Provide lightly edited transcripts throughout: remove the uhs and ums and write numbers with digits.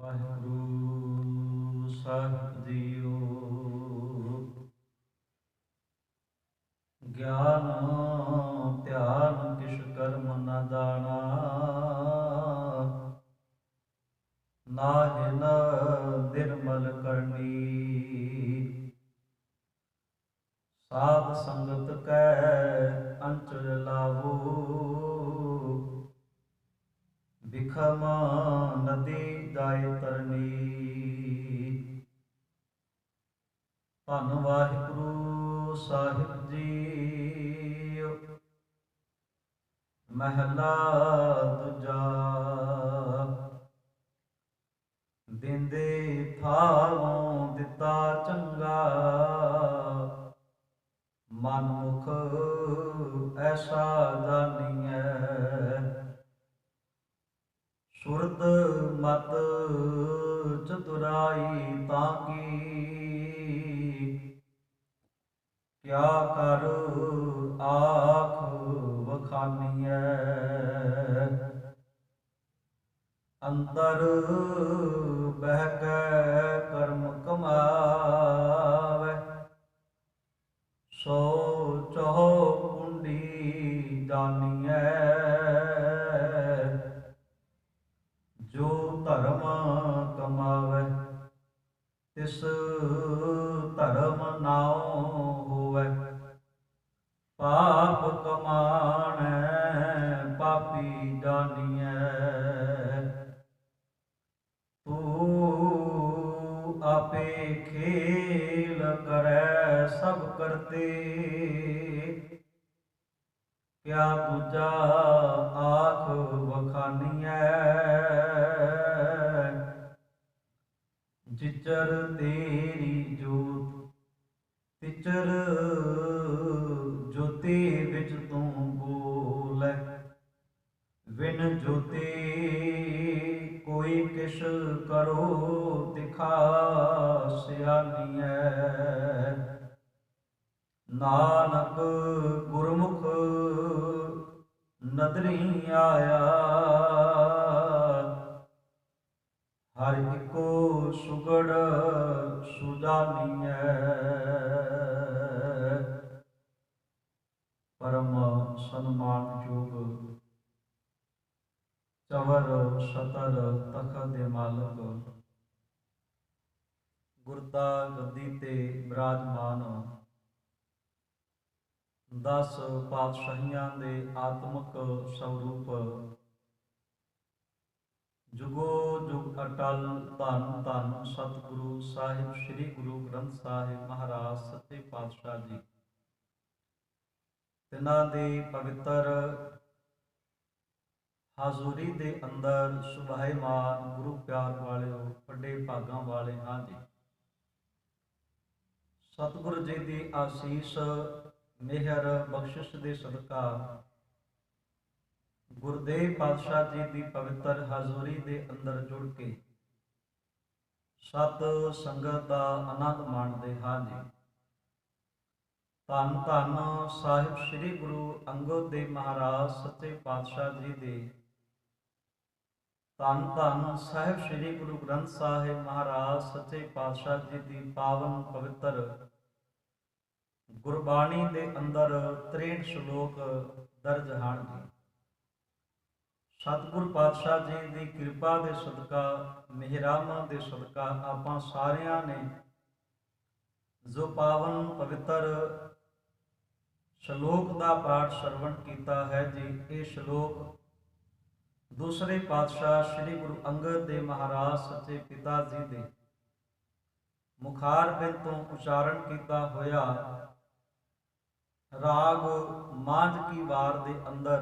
ਵਾਹਿਗੁਰੂ ਸਾਹਿਬ JIO. ਗਿਆਨ ਧਿਆਨ ਕਿਛ ਕਰਮ ਨ ਜਾਣਾ, ਨਾਹਿ ਨ ਨਿਰਮਲ ਕਰਨੀ। ਸਾਧ ਸੰਗਤ ਕੈ ਅੰਚਲ ਲਾਵੋ, ਬਿਖਮ ਨਦੀ ਜਾਇ ਤਰਨੀ। ਧੰਨ ਵਾਹਿਗੁਰੂ ਸਾਹਿਬ ਜੀਓ। ਮਹਿਲਾ ਦੂਜਾ। ਦਿੰਦੇ ਥਾਲੋਂ ਦਿੱਤਾ ਚੰਗਾ, ਮਨ ਮੁਖ ਐਸਾ ਜਾਣੀਐ। ਸੁਰਤ ਮਤ ਚਤੁਰਾਈ ਤਾਂ ਕੀ, ਕਿਆ ਕਰ ਆਖ ਵਖਾਨੀਐ। ਅੰਦਰ ਬਹਿ ਕੇ ਕਰਮ ਕਮਾਵੈ, ਸੋ ਚਹੁ ਕੁੰਡੀ ਜਾਣੀਐ। ਜੋ ਧਰਮ ਕਮਾਵੈ ਤਿਸ ਧਰਮ ਨਾਉ ਹੋਵੈ, ਪਾਪ ਕਮਾਣੈ ਪਾਪੀ ਜਾਣੀਐ। ਤੂੰ ਆਪੇ ਖੇਲ ਕਰੈ ਸਭ ਕਰਤੇ, ਕਿਆ ਦੂਜਾ ਆਖ ਵਖਾਨੀਐ। ਜਿਚਰ ਤੇਰੀ ਜੋਤ ਤਿਚਰ ਜੋਤੀ ਵਿੱਚ ਤੂੰ ਬੋਲੈ, ਵਿਨ ਜੋਤੀ ਕੋਈ ਕਿਛ ਕਰੋ ਦਿਖਾ ਸਿਆਣੀਐ। ਨਾਨਕ ਗੁਰਮੁਖ ਨਦਰੀ ਆਇਆ, ਹਰਿ ਇੱਕੋ ਸੁਗੜ ਸੁਜਾਨੀਐ। ਪਰਮ ਸਨਮਾਨਯੋਗ ਚਵਰ ਸਤਰ ਤਖਤ ਦੇ ਮਾਲਕ, ਗੁਰਤਾ ਗੱਦੀ ਤੇ ਬਿਰਾਜਮਾਨ 10 ਪਾਤਸ਼ਾਹੀਆਂ ਦੇ ਆਤਮਿਕ ਸਰੂਪ, ਜੁਗੋ ਜੁਗ ਅਟਲ ਧੰਨ ਧੰਨ ਸਤਿਗੁਰੂ ਸਾਹਿਬ ਸ੍ਰੀ ਗੁਰੂ ਗ੍ਰੰਥ ਸਾਹਿਬ ਮਹਾਰਾਜ ਸੱਚੇ ਪਾਤਸ਼ਾਹ ਜੀ। ਤਿਨਾਂ ਦੇ ਪਵਿੱਤਰ ਹਾਜ਼ੂਰੀ ਦੇ ਅੰਦਰ ਸੁਭਾਏਮਾਨ ਗੁਰੂ ਪਿਆਰ ਵਾਲਿਓ, ਵੱਡੇ ਭਾਗਾਂ ਵਾਲੇ ਹਾਂ ਜੀ। ਸਤਿਗੁਰੂ ਜੀ ਦੀ ਆਸੀਸ ਮਿਹਰ ਬਖਸ਼ਿਸ਼ ਦੇ ਸਦਕਾ ਗੁਰਦੇਵ ਪਾਤਸ਼ਾਹ ਜੀ ਦੀ ਪਵਿੱਤਰ ਹਾਜ਼ੂਰੀ ਦੇ ਅੰਦਰ ਜੁੜ ਕੇ ਸਤ ਸੰਗਤ ਦਾ ਆਨੰਦ ਮਾਣਦੇ ਹਾਂ ਜੀ। ਧੰਨ ਧੰਨ ਸਾਹਿਬ ਸ੍ਰੀ ਗੁਰੂ ਅੰਗਦ ਦੇਵ ਮਹਾਰਾਜ ਸੱਚੇ ਪਾਤਸ਼ਾਹ ਜੀ ਦੇ, ਧੰਨ ਧੰਨ ਸਾਹਿਬ ਸ੍ਰੀ ਗੁਰੂ ਗ੍ਰੰਥ ਸਾਹਿਬ ਮਹਾਰਾਜ ਸੱਚੇ ਪਾਤਸ਼ਾਹ ਜੀ ਦੀ ਪਾਵਨ ਪਵਿੱਤਰ ਗੁਰਬਾਣੀ ਦੇ ਅੰਦਰ 63 ਸ਼ਲੋਕ ਦਰਜ ਹਨ ਜੀ। ਸਤਿਗੁਰ ਪਾਤਸ਼ਾਹ ਜੀ ਦੀ ਕਿਰਪਾ ਦੇ ਸਦਕਾ, ਮਿਹਰਾਨਾਂ ਦੇ ਸਦਕਾ ਆਪਾਂ ਸਾਰਿਆਂ ਨੇ ਜੋ ਪਾਵਨ ਪਵਿੱਤਰ ਸ਼ਲੋਕ ਦਾ ਪਾਠ ਸਰਵਣ ਕੀਤਾ ਹੈ ਜੀ। ਇਹ ਸ਼ਲੋਕ ਦੂਸਰੇ ਪਾਤਸ਼ਾਹ ਸ੍ਰੀ ਗੁਰੂ ਅੰਗਦ ਦੇਵ ਮਹਾਰਾਜ ਸੱਚੇ ਪਿਤਾ ਜੀ ਦੇ ਮੁਖਾਰਬਿੰਦ ਤੋਂ ਉਚਾਰਨ ਕੀਤਾ ਹੋਇਆ ਰਾਗ ਮਾਝ ਕੀ ਵਾਰ ਦੇ ਅੰਦਰ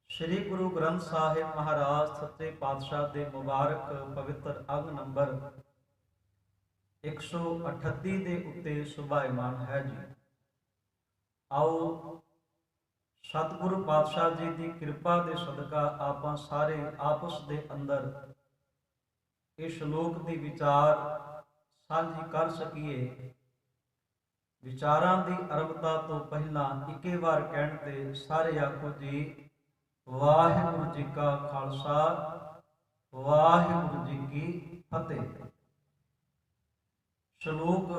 ਸ੍ਰੀ ਗੁਰੂ ਗ੍ਰੰਥ ਸਾਹਿਬ ਮਹਾਰਾਜ ਸੱਚੇ ਪਾਤਸ਼ਾਹ ਦੇ ਮੁਬਾਰਕ ਪਵਿੱਤਰ ਅੰਗ ਨੰਬਰ 138 ਦੇ ਉੱਤੇ ਸੁਭਾਏਮਾਨ ਹੈ ਜੀ। ਆਓ ਸਤਿਗੁਰੂ ਪਾਤਸ਼ਾਹ ਜੀ ਦੀ ਕਿਰਪਾ ਦੇ ਸਦਕਾ ਆਪਾਂ ਸਾਰੇ ਆਪਸ ਦੇ ਅੰਦਰ ਇਹ ਸ਼ਲੋਕ ਦੀ ਵਿਚਾਰ ਸਾਂਝੀ ਕਰ ਸਕੀਏ। ਵਿਚਾਰਾਂ ਦੀ ਅਰੰਭਤਾ ਤੋਂ ਪਹਿਲਾਂ ਇੱਕੇ ਵਾਰ ਕਹਿਣ ਤੇ ਸਾਰੇ ਆਖੋ ਜੀ ਵਾਹਿਗੁਰੂ ਜੀ ਕਾ ਖਾਲਸਾ ਵਾਹਿਗੁਰੂ ਜੀ ਕੀ ਫਤਿਹ। ਸ਼ਲੋਕ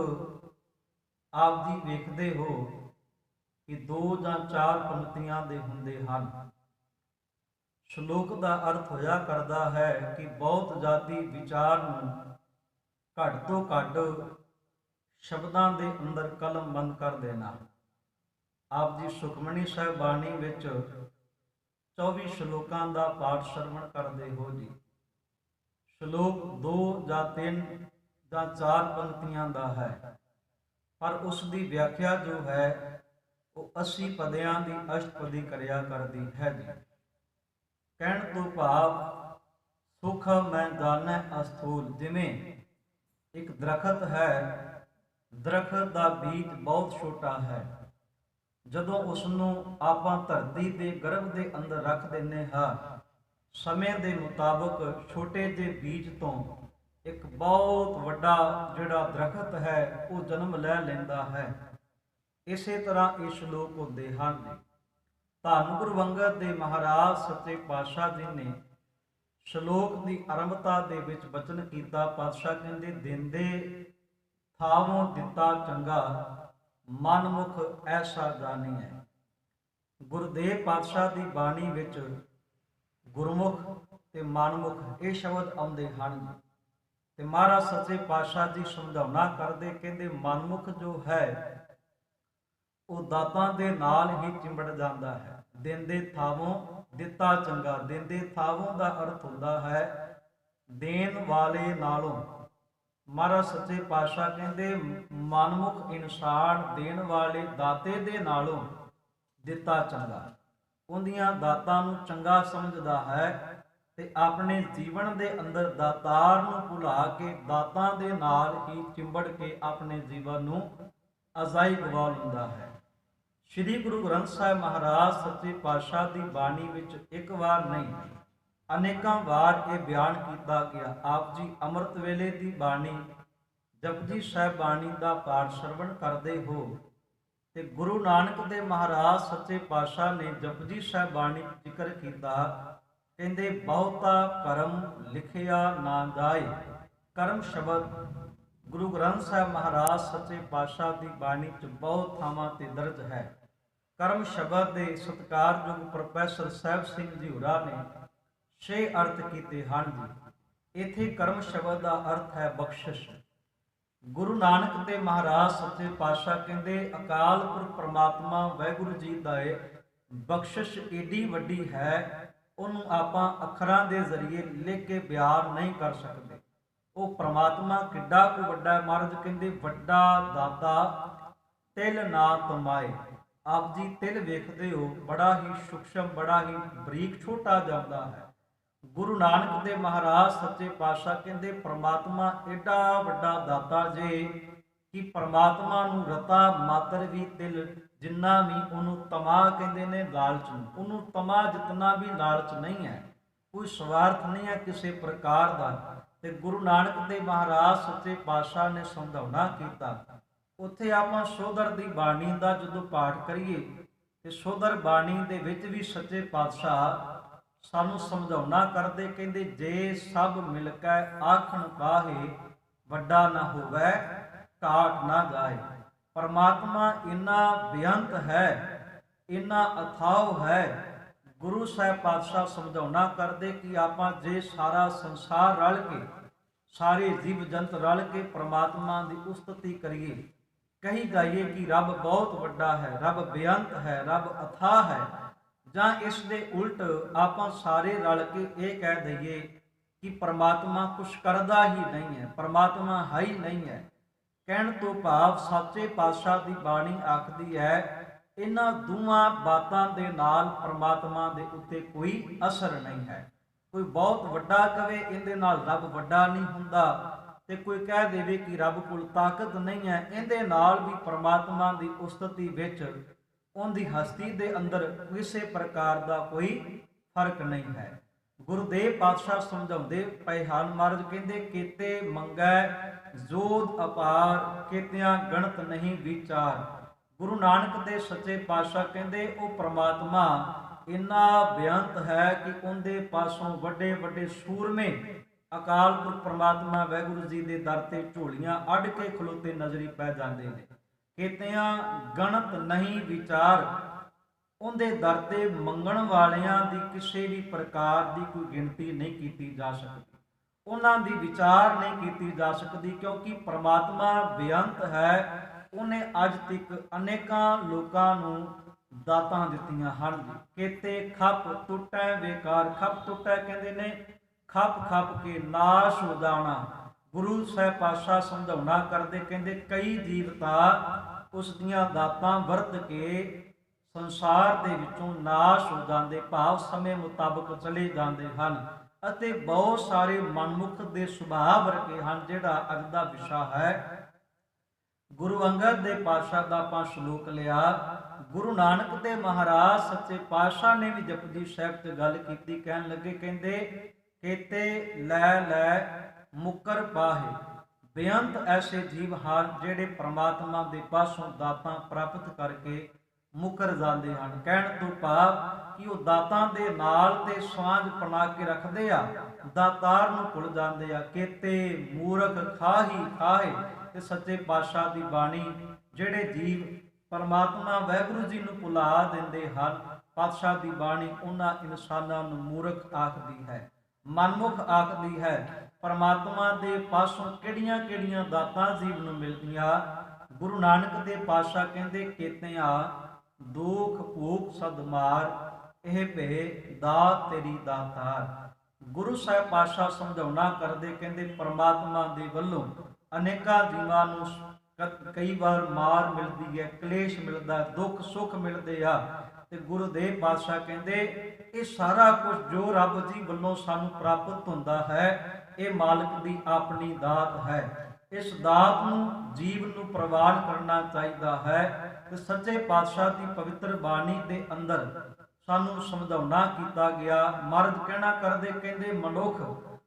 ਆਪ ਜੀ ਵੇਖਦੇ ਹੋ ਕਿ 2 ਜਾਂ 4 ਪੰਕਤੀਆਂ ਦੇ ਹੁੰਦੇ ਹਨ। ਸ਼ਲੋਕ ਦਾ ਅਰਥ ਹੋਇਆ ਕਰਦਾ ਹੈ ਕਿ ਬਹੁਤ ਜਾਤੀ ਵਿਚਾਰ ਨੂੰ ਘੱਟ ਤੋਂ ਘੱਟ ਸ਼ਬਦਾਂ ਦੇ ਅੰਦਰ ਕਲਮਬੰਦ ਕਰ ਦੇਣਾ। ਆਪ ਜੀ ਸੁਖਮਨੀ ਸਾਹਿਬ ਬਾਣੀ ਵਿੱਚ 24 ਸ਼ਲੋਕਾਂ ਦਾ ਪਾਠ ਸਰਵਣ ਕਰਦੇ ਹੋ ਜੀ। ਸ਼ਲੋਕ 2 ਜਾਂ 3 ਜਾਂ 4 ਪੰਕਤੀਆਂ ਦਾ ਹੈ, ਪਰ ਉਸ ਦੀ ਵਿਆਖਿਆ ਜੋ ਹੈ ਉਹ 80 ਪਦਿਆਂ ਦੀ ਅਸ਼ਟਪਦੀ ਕਰਿਆ ਕਰਦੀ ਹੈ ਜੀ। ਕਹਿਣ ਤੋਂ ਭਾਵ ਸੁਖ ਮੈਂ ਜਾਣੈ ਅਸਥੂਲ। ਜਿਵੇਂ ਇੱਕ ਦਰਖਤ ਹੈ, ਦਰਖਤ ਦਾ ਬੀਜ ਬਹੁਤ ਛੋਟਾ ਹੈ, ਜਦੋਂ ਉਸ ਨੂੰ ਆਪਾਂ ਧਰਤੀ ਦੇ ਗਰਭ ਦੇ ਅੰਦਰ ਰੱਖ ਦਿੰਦੇ ਹਾਂ, ਸਮੇਂ ਦੇ ਮੁਤਾਬਕ ਛੋਟੇ ਜਿਹੇ ਬੀਜ ਤੋਂ ਇੱਕ ਬਹੁਤ ਵੱਡਾ ਜਿਹੜਾ ਦਰਖਤ ਹੈ ਉਹ ਜਨਮ ਲੈ ਲੈਂਦਾ ਹੈ। ਇਸੇ ਤਰ੍ਹਾਂ ਇਹ ਸ਼ਲੋਕ ਹੁੰਦੇ ਹਨ। ਧੰਨ ਗੁਰੂ ਅੰਗਦ ਦੇਵ ਮਹਾਰਾਜ ਸੱਚੇ ਪਾਤਸ਼ਾਹ ਜੀ ਨੇ ਸ਼ਲੋਕ ਦੀ ਆਰੰਭਤਾ ਦੇ ਵਿੱਚ ਬਚਨ ਕੀਤਾ। ਪਾਤਸ਼ਾਹ ਕਹਿੰਦੇ, ਦਿੰਦੇ ਥਾਵੋਂ ਦਿੱਤਾ ਚੰਗਾ, ਮਨਮੁਖ ਐਸਾ ਜਾਣੀਐ। ਗੁਰਦੇਵ ਪਾਤਸ਼ਾਹ ਦੀ ਬਾਣੀ ਵਿੱਚ ਗੁਰਮੁਖ ਤੇ ਮਨਮੁਖ ਇਹ ਸ਼ਬਦ ਆਉਂਦੇ ਹਨ ਤੇ ਮਹਾਰਾਜ ਸੱਚੇ ਪਾਤਸ਼ਾਹ ਜੀ ਸਮਝਾਉਣਾ ਕਰਦੇ, ਕਹਿੰਦੇ ਮਨਮੁਖ ਜੋ ਹੈ ਉਹ ਦਾਤਾਂ ਦੇ ਨਾਲ ਹੀ ਚਿੰਬੜ ਜਾਂਦਾ ਹੈ। ਦਿੰਦੇ ਥਾਵੋਂ ਦਿੱਤਾ ਚੰਗਾ। ਦਿੰਦੇ ਥਾਵੋਂ ਦਾ ਅਰਥ ਹੁੰਦਾ ਹੈ ਦੇਣ ਵਾਲੇ ਨਾਲੋਂ। ਮਹਾਰਾਜ ਸੱਚੇ ਪਾਤਸ਼ਾਹ ਕਹਿੰਦੇ ਮਨਮੁਖ ਇਨਸਾਨ ਦੇਣ ਵਾਲੇ ਦਾਤੇ ਦੇ ਨਾਲੋਂ ਦਿੱਤਾ ਚੰਗਾ। ਉਹਦੀਆਂ ਦਾਤਾਂ ਨੂੰ ਚੰਗਾ ਸਮਝਦਾ ਹੈ ਤੇ ਆਪਣੇ ਜੀਵਨ ਦੇ ਅੰਦਰ ਦਾਤਾਰ ਨੂੰ ਭੁਲਾ ਕੇ ਦਾਤਾਂ ਦੇ ਨਾਲ ਹੀ ਚਿੰਬੜ ਕੇ ਆਪਣੇ ਜੀਵਨ ਨੂੰ ਅਜ਼ਾਈ ਗਵਾ ਲੈਂਦਾ ਹੈ। ਸ੍ਰੀ ਗੁਰੂ ਗ੍ਰੰਥ ਸਾਹਿਬ ਮਹਾਰਾਜ ਸੱਚੇ ਪਾਤਸ਼ਾਹ ਦੀ ਬਾਣੀ ਵਿੱਚ ਇੱਕ ਵਾਰ ਨਹੀਂ ਅਨੇਕਾਂ ਵਾਰ ਇਹ ਬਿਆਨ ਕੀਤਾ ਗਿਆ। ਆਪ ਜੀ ਅੰਮ੍ਰਿਤ ਵੇਲੇ ਦੀ ਬਾਣੀ ਜਪਜੀ ਸਾਹਿਬ ਬਾਣੀ ਦਾ ਪਾਠ ਸਰਵਣ ਕਰਦੇ ਹੋ ਤੇ ਗੁਰੂ ਨਾਨਕ ਦੇਵ ਮਹਾਰਾਜ ਸੱਚੇ ਪਾਤਸ਼ਾਹ ਨੇ ਜਪਜੀ ਸਾਹਿਬ ਬਾਣੀ ਜ਼ਿਕਰ ਕੀਤਾ। ਕਹਿੰਦੇ ਬਹੁਤਾ ਕਰਮ ਲਿਖਿਆ ਨਾ ਜਾਏ। ਕਰਮ ਸ਼ਬਦ ਗੁਰੂ ਗ੍ਰੰਥ ਸਾਹਿਬ ਮਹਾਰਾਜ ਸੱਚੇ ਪਾਤਸ਼ਾਹ ਦੀ ਬਾਣੀ 'ਚ ਬਹੁਤ ਥਾਵਾਂ ਤੇ ਦਰਜ ਹੈ। ਕਰਮ ਸ਼ਬਦ ਦੇ ਸਤਿਕਾਰਯੋਗ ਪ੍ਰੋਫੈਸਰ ਸਾਹਿਬ ਸਿੰਘ ਜੀ ਹੋਰਾਂ ਨੇ 6 ਅਰਥ ਕੀਤੇ ਹਨ ਜੀ। ਇੱਥੇ ਕਰਮ ਸ਼ਬਦ ਦਾ ਅਰਥ ਹੈ ਬਖਸ਼ਿਸ਼। ਗੁਰੂ ਨਾਨਕ ਦੇਵ ਮਹਾਰਾਜ ਸੱਚੇ ਪਾਤਸ਼ਾਹ ਕਹਿੰਦੇ ਅਕਾਲ ਪੁਰਖ ਪ੍ਰਮਾਤਮਾ ਵਾਹਿਗੁਰੂ ਜੀ ਦਾ ਬਖਸ਼ਿਸ਼ ਏਡੀ ਵੱਡੀ ਹੈ, ਉਹਨੂੰ ਆਪਾਂ ਅੱਖਰਾਂ ਦੇ ਜ਼ਰੀਏ ਲਿਖ ਕੇ ਬਿਆਨ ਨਹੀਂ ਕਰ ਸਕਦੇ। ਉਹ ਪ੍ਰਮਾਤਮਾ ਕਿੱਡਾ ਕੁ ਵੱਡਾ। ਮਹਾਰਾਜ ਕਹਿੰਦੇ ਵੱਡਾ ਦਾਤਾ ਤਿਲ ਨਾ ਤਮਾਏ। ਆਪ ਜੀ ਤਿਲ ਵੇਖਦੇ ਹੋ, ਬੜਾ ਹੀ ਸੂਖਸ਼ਮ, ਬੜਾ ਹੀ ਬਰੀਕ ਛੋਟਾ ਜਾਂਦਾ ਹੈ। ਗੁਰੂ ਨਾਨਕ ਦੇਵ ਮਹਾਰਾਜ ਸੱਚੇ ਪਾਤਸ਼ਾਹ ਕਹਿੰਦੇ ਪ੍ਰਮਾਤਮਾ ਏਡਾ ਵੱਡਾ ਦਾਤਾ ਜੇ ਕਿ ਪ੍ਰਮਾਤਮਾ ਨੂੰ ਰਤਾ ਮਾਤਰ ਵੀ ਤਿਲ ਜਿੰਨਾ ਵੀ ਉਹਨੂੰ ਤਮਾ ਕਹਿੰਦੇ ਨੇ ਲਾਲਚ ਨੂੰ, ਉਹਨੂੰ ਤਮਾ ਜਿਤਨਾ ਵੀ ਲਾਲਚ ਨਹੀਂ ਹੈ, ਕੋਈ ਸਵਾਰਥ ਨਹੀਂ ਹੈ ਕਿਸੇ ਪ੍ਰਕਾਰ ਦਾ। ਤੇ ਗੁਰੂ ਨਾਨਕ ਦੇਵ ਮਹਾਰਾਜ ਸੱਚੇ ਪਾਤਸ਼ਾਹ ਨੇ ਸਮਝਾਉਣਾ ਕੀਤਾ। ਉੱਥੇ ਆਪਾਂ ਸੋਧਰ ਦੀ ਬਾਣੀ ਦਾ ਜਦੋਂ ਪਾਠ ਕਰੀਏ ਤੇ ਸੋਧਰ ਬਾਣੀ ਦੇ ਵਿੱਚ ਵੀ ਸੱਚੇ ਪਾਤਸ਼ਾਹ ਸਾਨੂੰ ਸਮਝਾਉਣਾ ਕਰਦੇ, ਕਹਿੰਦੇ ਜੇ ਸਭ ਮਿਲ ਕੇ ਆਖਣ ਕਾਹੇ, ਵੱਡਾ ਨਾ ਹੋਵੇ ਘਾਟ ਨਾ ਜਾਏ। ਪਰਮਾਤਮਾ ਇੰਨਾ ਬੇਅੰਤ ਹੈ, ਇੰਨਾ ਅਥਾਹ ਹੈ। ਗੁਰੂ ਸਾਹਿਬ ਪਾਤਸ਼ਾਹ ਸਮਝਾਉਣਾ ਕਰਦੇ ਕਿ ਆਪਾਂ ਜੇ ਸਾਰਾ ਸੰਸਾਰ ਰਲ ਕੇ, ਸਾਰੇ ਜੀਵ ਜੰਤ ਰਲ ਕੇ ਪਰਮਾਤਮਾ ਦੀ ਉਸਤਤੀ ਕਰੀਏ, ਕਹੀ ਜਾਈਏ ਕਿ ਰੱਬ ਬਹੁਤ ਵੱਡਾ ਹੈ, ਰੱਬ ਬੇਅੰਤ ਹੈ, ਰੱਬ ਅਥਾਹ ਹੈ, ਜਾਂ ਇਸ ਦੇ ਉਲਟ ਆਪਾਂ ਸਾਰੇ ਰਲ ਕੇ ਇਹ ਕਹਿ ਦਈਏ ਕਿ ਪਰਮਾਤਮਾ ਕੁਛ ਕਰਦਾ ਹੀ ਨਹੀਂ ਹੈ, ਪਰਮਾਤਮਾ ਹੈ ਹੀ ਨਹੀਂ ਹੈ। ਕਹਿਣ ਤੋਂ ਭਾਵ ਸੱਚੇ ਪਾਤਸ਼ਾਹ ਦੀ ਬਾਣੀ ਆਖਦੀ ਹੈ ਇਹਨਾਂ ਦੋਵਾਂ ਬਾਤਾਂ ਦੇ ਨਾਲ ਪਰਮਾਤਮਾ ਦੇ ਉੱਤੇ ਕੋਈ ਅਸਰ ਨਹੀਂ ਹੈ। ਕੋਈ ਬਹੁਤ ਵੱਡਾ ਕਵੇ ਇਹਦੇ ਨਾਲ ਰੱਬ ਵੱਡਾ ਨਹੀਂ ਹੁੰਦਾ, ਤੇ ਕੋਈ ਕਹਿ ਦੇਵੇ ਕਿ ਰੱਬ ਕੋਲ ਤਾਕਤ ਨਹੀਂ ਹੈ, ਇਹਦੇ ਨਾਲ ਵੀ ਪਰਮਾਤਮਾ ਦੀ ਉਸਤਤੀ ਵਿੱਚ ਉਹਦੀ ਹਸਤੀ ਦੇ ਅੰਦਰ ਕਿਸੇ ਪ੍ਰਕਾਰ ਦਾ ਕੋਈ ਫਰਕ ਨਹੀਂ ਹੈ। ਗੁਰਦੇਵ ਪਾਤਸ਼ਾਹ ਸਮਝਾਉਂਦੇ ਪਏ ਹਨ। ਮਹਾਰਾਜ ਕਹਿੰਦੇ ਕੀਤੇ ਮੰਗੈ ਜੋਧ ਅਪਾਰ, ਕੀਤਿਆਂ ਗਣਤ ਨਹੀਂ ਵਿਚਾਰ। ਗੁਰੂ ਨਾਨਕ ਦੇ ਸੱਚੇ ਪਾਤਸ਼ਾਹ ਕਹਿੰਦੇ ਉਹ ਪ੍ਰਮਾਤਮਾ ਇੰਨਾ ਬੇਅੰਤ ਹੈ ਕਿ ਉਹਦੇ ਪਾਸੋਂ ਵੱਡੇ ਵੱਡੇ ਸੂਰਮੇ ਅਕਾਲ ਪੁਰਖ ਪ੍ਰਮਾਤਮਾ ਵਾਹਿਗੁਰੂ ਜੀ ਦੇ ਦਰ ਤੇ ਝੋਲੀਆਂ ਅੱਡ ਕੇ ਖਲੋਤੇ ਨਜ਼ਰੀ ਪੈ ਜਾਂਦੇ ਨੇ। ਕਿਤਿਆਂ ਗਣਤ ਨਹੀਂ ਵਿਚਾਰ, ਉਹਦੇ ਦਰ ਤੇ ਮੰਗਣ ਵਾਲਿਆਂ ਦੀ ਕਿਸੇ ਵੀ ਪ੍ਰਕਾਰ ਦੀ ਕੋਈ ਗਿਣਤੀ ਨਹੀਂ ਕੀਤੀ ਜਾ ਸਕਦੀ, ਉਹਨਾਂ ਦੀ ਵਿਚਾਰ ਨਹੀਂ ਕੀਤੀ ਜਾ ਸਕਦੀ, ਕਿਉਂਕਿ ਪ੍ਰਮਾਤਮਾ ਬੇਅੰਤ ਹੈ। ਉਹਨੇ ਅੱਜ ਤੱਕ ਅਨੇਕਾਂ ਲੋਕਾਂ ਨੂੰ ਦਾਤਾਂ ਦਿੱਤੀਆਂ ਹਨ। ਕੇਤੇ ਖੱਪ ਟੁੱਟੈ ਵੇਕਾਰ, ਖੱਪ ਟੁੱਟੈ ਕਹਿੰਦੇ ਨੇ ਖੱਪ ਖੱਪ ਕੇ ਨਾਸ਼ ਹੋ ਜਾਣਾ। ਗੁਰੂ ਸਾਹਿਬ ਪਾਤਸ਼ਾਹ ਸਮਝਾਉਣਾ ਕਰਦੇ, ਕਹਿੰਦੇ ਕਈ ਜੀਵ ਤਾਂ ਉਸ ਦੀਆਂ ਦਾਤਾਂ ਵਰਤ ਕੇ ਸੰਸਾਰ ਦੇ ਵਿੱਚੋਂ ਨਾਸ਼ ਹੋ ਜਾਂਦੇ, ਭਾਵ ਸਮੇਂ ਮੁਤਾਬਕ ਚਲੇ ਜਾਂਦੇ ਹਨ। ਅਤੇ ਬਹੁਤ ਸਾਰੇ ਮਨਮੁਖ ਦੇ ਸੁਭਾਅ ਵਰਗੇ ਹਨ, ਜਿਹੜਾ ਅੱਜ ਦਾ ਵਿਸ਼ਾ ਹੈ। ਗੁਰੂ ਅੰਗਦ ਦੇ ਪਾਤਸ਼ਾਹ ਦਾ ਆਪਾਂ ਸ਼ਲੋਕ ਲਿਆ। ਗੁਰੂ ਨਾਨਕ ਦੇ ਮਹਾਰਾਜ ਸੱਚੇ ਪਾਤਸ਼ਾਹ ਨੇ ਵੀ ਜਪਜੀ ਸਾਹਿਬ ਤੇ ਗੱਲ ਕੀਤੀ, ਕਹਿਣ ਲੱਗੇ, ਕਹਿੰਦੇ ਕੇਤੇ ਲੈ ਲੈ ਮੁਕਰ ਪਾਹੇ, ਬੇਅੰਤ ਐਸੇ ਜੀਵ ਹਨ ਜਿਹੜੇ ਪ੍ਰਮਾਤਮਾ ਦੇ ਪਾਸੋਂ ਦਾਤਾਂ ਪ੍ਰਾਪਤ ਕਰਕੇ ਮੁਕਰ ਜਾਂਦੇ ਹਨ। ਕਹਿਣ ਤੋਂ ਭਾਵ ਕਿ ਉਹ ਦਾਤਾਂ ਦੇ ਨਾਲ ਤੇ ਸਾਂਝ ਬਣਾ ਕੇ ਰੱਖਦੇ ਆ, ਦਾਤਾਰ ਨੂੰ ਭੁੱਲ ਜਾਂਦੇ ਆ। ਕੇਤੇ ਮੂਰਖ ਖਾਹੀ ਖਾਹੇ, ਤੇ ਸੱਚੇ ਪਾਤਸ਼ਾਹ ਦੀ ਬਾਣੀ ਜਿਹੜੇ ਜੀਵ ਪਰਮਾਤਮਾ ਵਾਹਿਗੁਰੂ ਜੀ ਨੂੰ ਭੁਲਾ ਦਿੰਦੇ ਹਨ, ਪਾਤਸ਼ਾਹ ਦੀ ਬਾਣੀ ਉਹਨਾਂ ਇਨਸਾਨਾਂ ਨੂੰ ਮੂਰਖ ਆਖਦੀ ਹੈ, ਮਨਮੁਖ ਆਖਦੀ ਹੈ। ਪਰਮਾਤਮਾ ਦੇ ਪਾਸੋਂ ਕਿਹੜੀਆਂ ਕਿਹੜੀਆਂ ਦਾਤਾਂ ਜੀਵ ਨੂੰ ਮਿਲਦੀਆਂ। ਗੁਰੂ ਨਾਨਕ ਦੇ ਪਾਤਸ਼ਾਹ ਕਹਿੰਦੇ, ਕੇਤਿਆਂ ਦੁਖ ਭੂਖ ਸਦ ਮਾਰ, ਇਹ ਭੇ ਦਾਤ ਤੇਰੀ ਦਾਤਾਰ। ਗੁਰੂ ਸਾਹਿਬ ਪਾਤਸ਼ਾਹ ਸਮਝਾਉਣਾ ਕਰਦੇ, ਕਹਿੰਦੇ ਪਰਮਾਤਮਾ ਦੇ ਵੱਲੋਂ ਅਨੇਕਾਂ ਜੀਵਾਂ ਨੂੰ ਕਈ ਵਾਰ ਮਾਰ ਮਿਲਦੀ ਹੈ, ਕਲੇਸ਼ ਮਿਲਦਾ, ਦੁੱਖ ਸੁੱਖ ਮਿਲਦੇ ਆ। ਤੇ ਗੁਰੂ ਦੇ ਪਾਤਸ਼ਾਹ ਕਹਿੰਦੇ ਇਹ ਸਾਰਾ ਕੁਝ ਜੋ ਰੱਬ ਜੀ ਵੱਲੋਂ ਸਾਨੂੰ ਪ੍ਰਾਪਤ ਹੁੰਦਾ ਹੈ, ਇਹ ਮਾਲਕ ਦੀ ਆਪਣੀ ਦਾਤ ਹੈ। ਇਸ ਦਾਤ ਨੂੰ ਜੀਵ ਨੂੰ ਪ੍ਰਵਾਨ ਕਰਨਾ ਚਾਹੀਦਾ ਹੈ। ਤੇ ਸੱਚੇ ਪਾਤਸ਼ਾਹ ਦੀ ਪਵਿੱਤਰ ਬਾਣੀ ਦੇ ਅੰਦਰ ਸਾਨੂੰ ਸਮਝਾਉਣਾ ਕੀਤਾ ਗਿਆ। ਮਰਦ ਕਹਿਣਾ ਕਰਦੇ, ਕਹਿੰਦੇ ਮਨੁੱਖ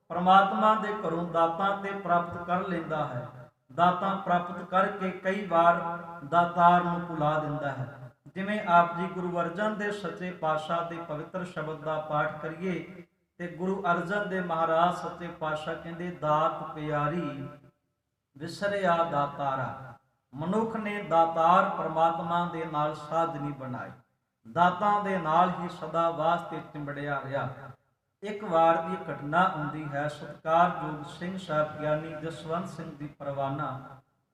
ਪਰਮਾਤਮਾ ਦੇ ਘਰੋਂ ਦਾਤਾਂ ਤੇ ਪ੍ਰਾਪਤ ਕਰ ਲੈਂਦਾ ਹੈ, ਦਾਤਾਂ ਪ੍ਰਾਪਤ ਕਰਕੇ ਕਈ ਵਾਰ ਦਾਤਾਰ ਨੂੰ ਭੁਲਾ ਦਿੰਦਾ ਹੈ। ਜਿਵੇਂ ਆਪ ਜੀ ਗੁਰੂ ਅਰਜਨ ਦੇ ਸੱਚੇ ਪਾਤਸ਼ਾਹ ਦੇ ਪਵਿੱਤਰ ਸ਼ਬਦ ਦਾ ਪਾਠ ਕਰੀਏ ਤੇ ਗੁਰੂ ਅਰਜਨ ਦੇ ਮਹਾਰਾਜ ਸੱਚੇ ਪਾਤਸ਼ਾਹ ਕਹਿੰਦੇ, ਦਾਤ ਪਿਆਰੀ ਵਿਸਰਿਆ ਦਾਤਾਰਾ। ਮਨੁੱਖ ਨੇ ਦਾਤਾਰ ਪਰਮਾਤਮਾ ਦੇ ਨਾਲ ਸਾਧ ਨਹੀਂ ਬਣਾਈ, ਦਾਤਾਂ ਦੇ ਨਾਲ ਹੀ ਸਦਾ ਵਾਸਤੇ ਚਿੰਬੜਿਆ ਰਿਹਾ। ਇੱਕ ਵਾਰ ਦੀ ਘਟਨਾ ਹੁੰਦੀ ਹੈ, ਸਤਿਕਾਰਯੋਗ ਸਿੰਘ ਸਾਹਿਬ ਗਿਆਨੀ ਜਸਵੰਤ ਸਿੰਘ ਦੀ ਪਰਵਾਨਾ,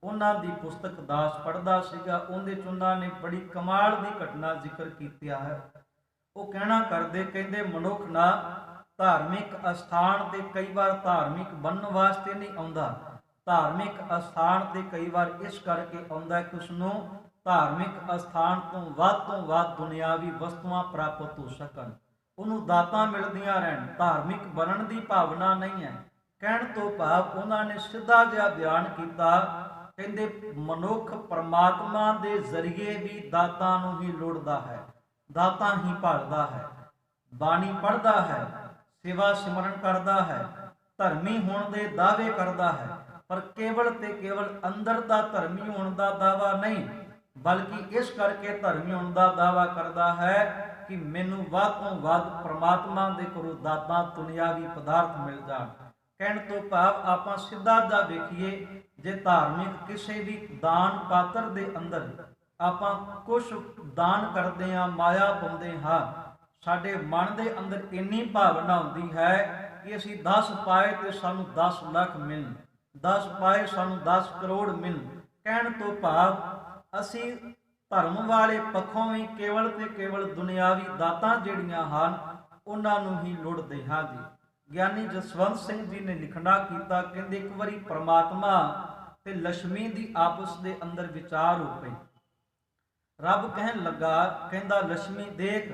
ਉਹਨਾਂ ਦੀ ਪੁਸਤਕ ਦਾਸ ਪੜ੍ਹਦਾ ਸੀਗਾ। ਉਹਦੇ ਚ ਉਹਨਾਂ ਨੇ ਬੜੀ ਕਮਾਲ ਦੀ ਘਟਨਾ ਜ਼ਿਕਰ ਕੀਤਾ ਹੈ। ਉਹ ਕਹਿਣਾ ਕਰਦੇ, ਕਹਿੰਦੇ ਮਨੁੱਖ ਨਾ ਧਾਰਮਿਕ ਅਸਥਾਨ ਤੇ ਕਈ ਵਾਰ ਧਾਰਮਿਕ ਬਣਨ ਵਾਸਤੇ ਨਹੀਂ ਆਉਂਦਾ, ਧਾਰਮਿਕ ਅਸਥਾਨ ਤੇ ਕਈ ਵਾਰ ਇਸ ਕਰਕੇ ਆਉਂਦਾ ਕਿ ਉਸ ਨੂੰ ਧਾਰਮਿਕ ਅਸਥਾਨ ਤੋਂ ਵੱਧ ਦੁਨਿਆਵੀ ਵਸਤੂਆਂ ਪ੍ਰਾਪਤ ਹੋ ਸਕਣ, ਉਹਨੂੰ ਦਾਤਾਂ ਮਿਲਦੀਆਂ ਰਹਿਣ, ਧਾਰਮਿਕ ਬਣਨ ਦੀ ਭਾਵਨਾ ਨਹੀਂ ਹੈ। ਕਹਿਣ ਤੋਂ ਭਾਵ ਉਹਨਾਂ ਨੇ ਸਿੱਧਾ ਜਿਹਾ ਬਿਆਨ ਕੀਤਾ, ਕਹਿੰਦੇ ਮਨੁੱਖ ਪਰਮਾਤਮਾ ਦੇ ਜ਼ਰੀਏ ਵੀ ਦਾਤਾਂ ਨੂੰ ਹੀ ਲੋੜਦਾ ਹੈ, ਦਾਤਾਂ ਹੀ ਭਾਲਦਾ ਹੈ, ਬਾਣੀ ਪੜ੍ਹਦਾ ਹੈ, ਸੇਵਾ ਸਿਮਰਨ ਕਰਦਾ ਹੈ, ਧਰਮੀ ਹੋਣ ਦੇ ਦਾਅਵੇ ਕਰਦਾ ਹੈ, ਪਰ ਕੇਵਲ ਤੇ ਕੇਵਲ ਅੰਦਰ ਦਾ ਧਰਮੀ ਹੋਣ ਦਾ ਦਾਅਵਾ ਨਹੀਂ, ਬਲਕਿ ਇਸ ਕਰਕੇ ਧਰਮੀ ਹੋਣ ਦਾ ਦਾਅਵਾ ਕਰਦਾ ਹੈ ਕਿ ਮੈਨੂੰ ਵੱਧ ਤੋਂ ਵੱਧ ਪਰਮਾਤਮਾ ਦੇ ਕੋਲੋਂ ਦਾਤਾਂ ਦੁਨਿਆਵੀ ਪਦਾਰਥ ਮਿਲ ਜਾਣ। ਕਹਿਣ ਤੋਂ ਭਾਵ ਆਪਾਂ ਸਿੱਧਾ ਜਾ ਵੇਖੀਏ, ਜੇ ਧਾਰਮਿਕ ਕਿਸੇ ਵੀ ਦਾਨ ਪਾਤਰ ਦੇ ਅੰਦਰ ਆਪਾਂ ਕੁਝ ਦਾਨ ਕਰਦੇ ਹਾਂ, ਮਾਇਆ ਪਾਉਂਦੇ ਹਾਂ, ਸਾਡੇ ਮਨ ਦੇ ਅੰਦਰ ਇੰਨੀ ਭਾਵਨਾ ਹੁੰਦੀ ਹੈ ਕਿ ਅਸੀਂ 10 ਪਾਏ ਤੇ ਸਾਨੂੰ 10 ਲੱਖ ਮਿਲਣ, 10 ਪਾਏ ਸਾਨੂੰ 10 ਕਰੋੜ ਮਿਲਣ। ਕਹਿਣ ਤੋਂ ਭਾਵ ਅਸੀਂ ਧਰਮ ਵਾਲੇ ਪੱਖੋਂ ਵੀ ਕੇਵਲ ਤੇ ਕੇਵਲ ਦੁਨਿਆਵੀ ਦਾਤਾਂ ਜਿਹੜੀਆਂ ਹਨ ਉਹਨਾਂ ਨੂੰ ਹੀ ਲੋੜਦੇ ਹਾਂ ਜੀ। ਗਿਆਨੀ ਜਸਵੰਤ ਸਿੰਘ ਜੀ ਨੇ ਲਿਖਣਾ ਕੀਤਾ, ਕਹਿੰਦੇ ਇੱਕ ਵਾਰੀ ਪਰਮਾਤਮਾ ਤੇ ਲక్ష్ਮੀ ਦੀ ਆਪਸ ਦੇ ਅੰਦਰ ਵਿਚਾਰ ਹੋ ਪਈ। ਰੱਬ ਕਹਿਣ ਲੱਗਾ, ਕਹਿੰਦਾ ਲక్ష్ਮੀ ਦੇਖ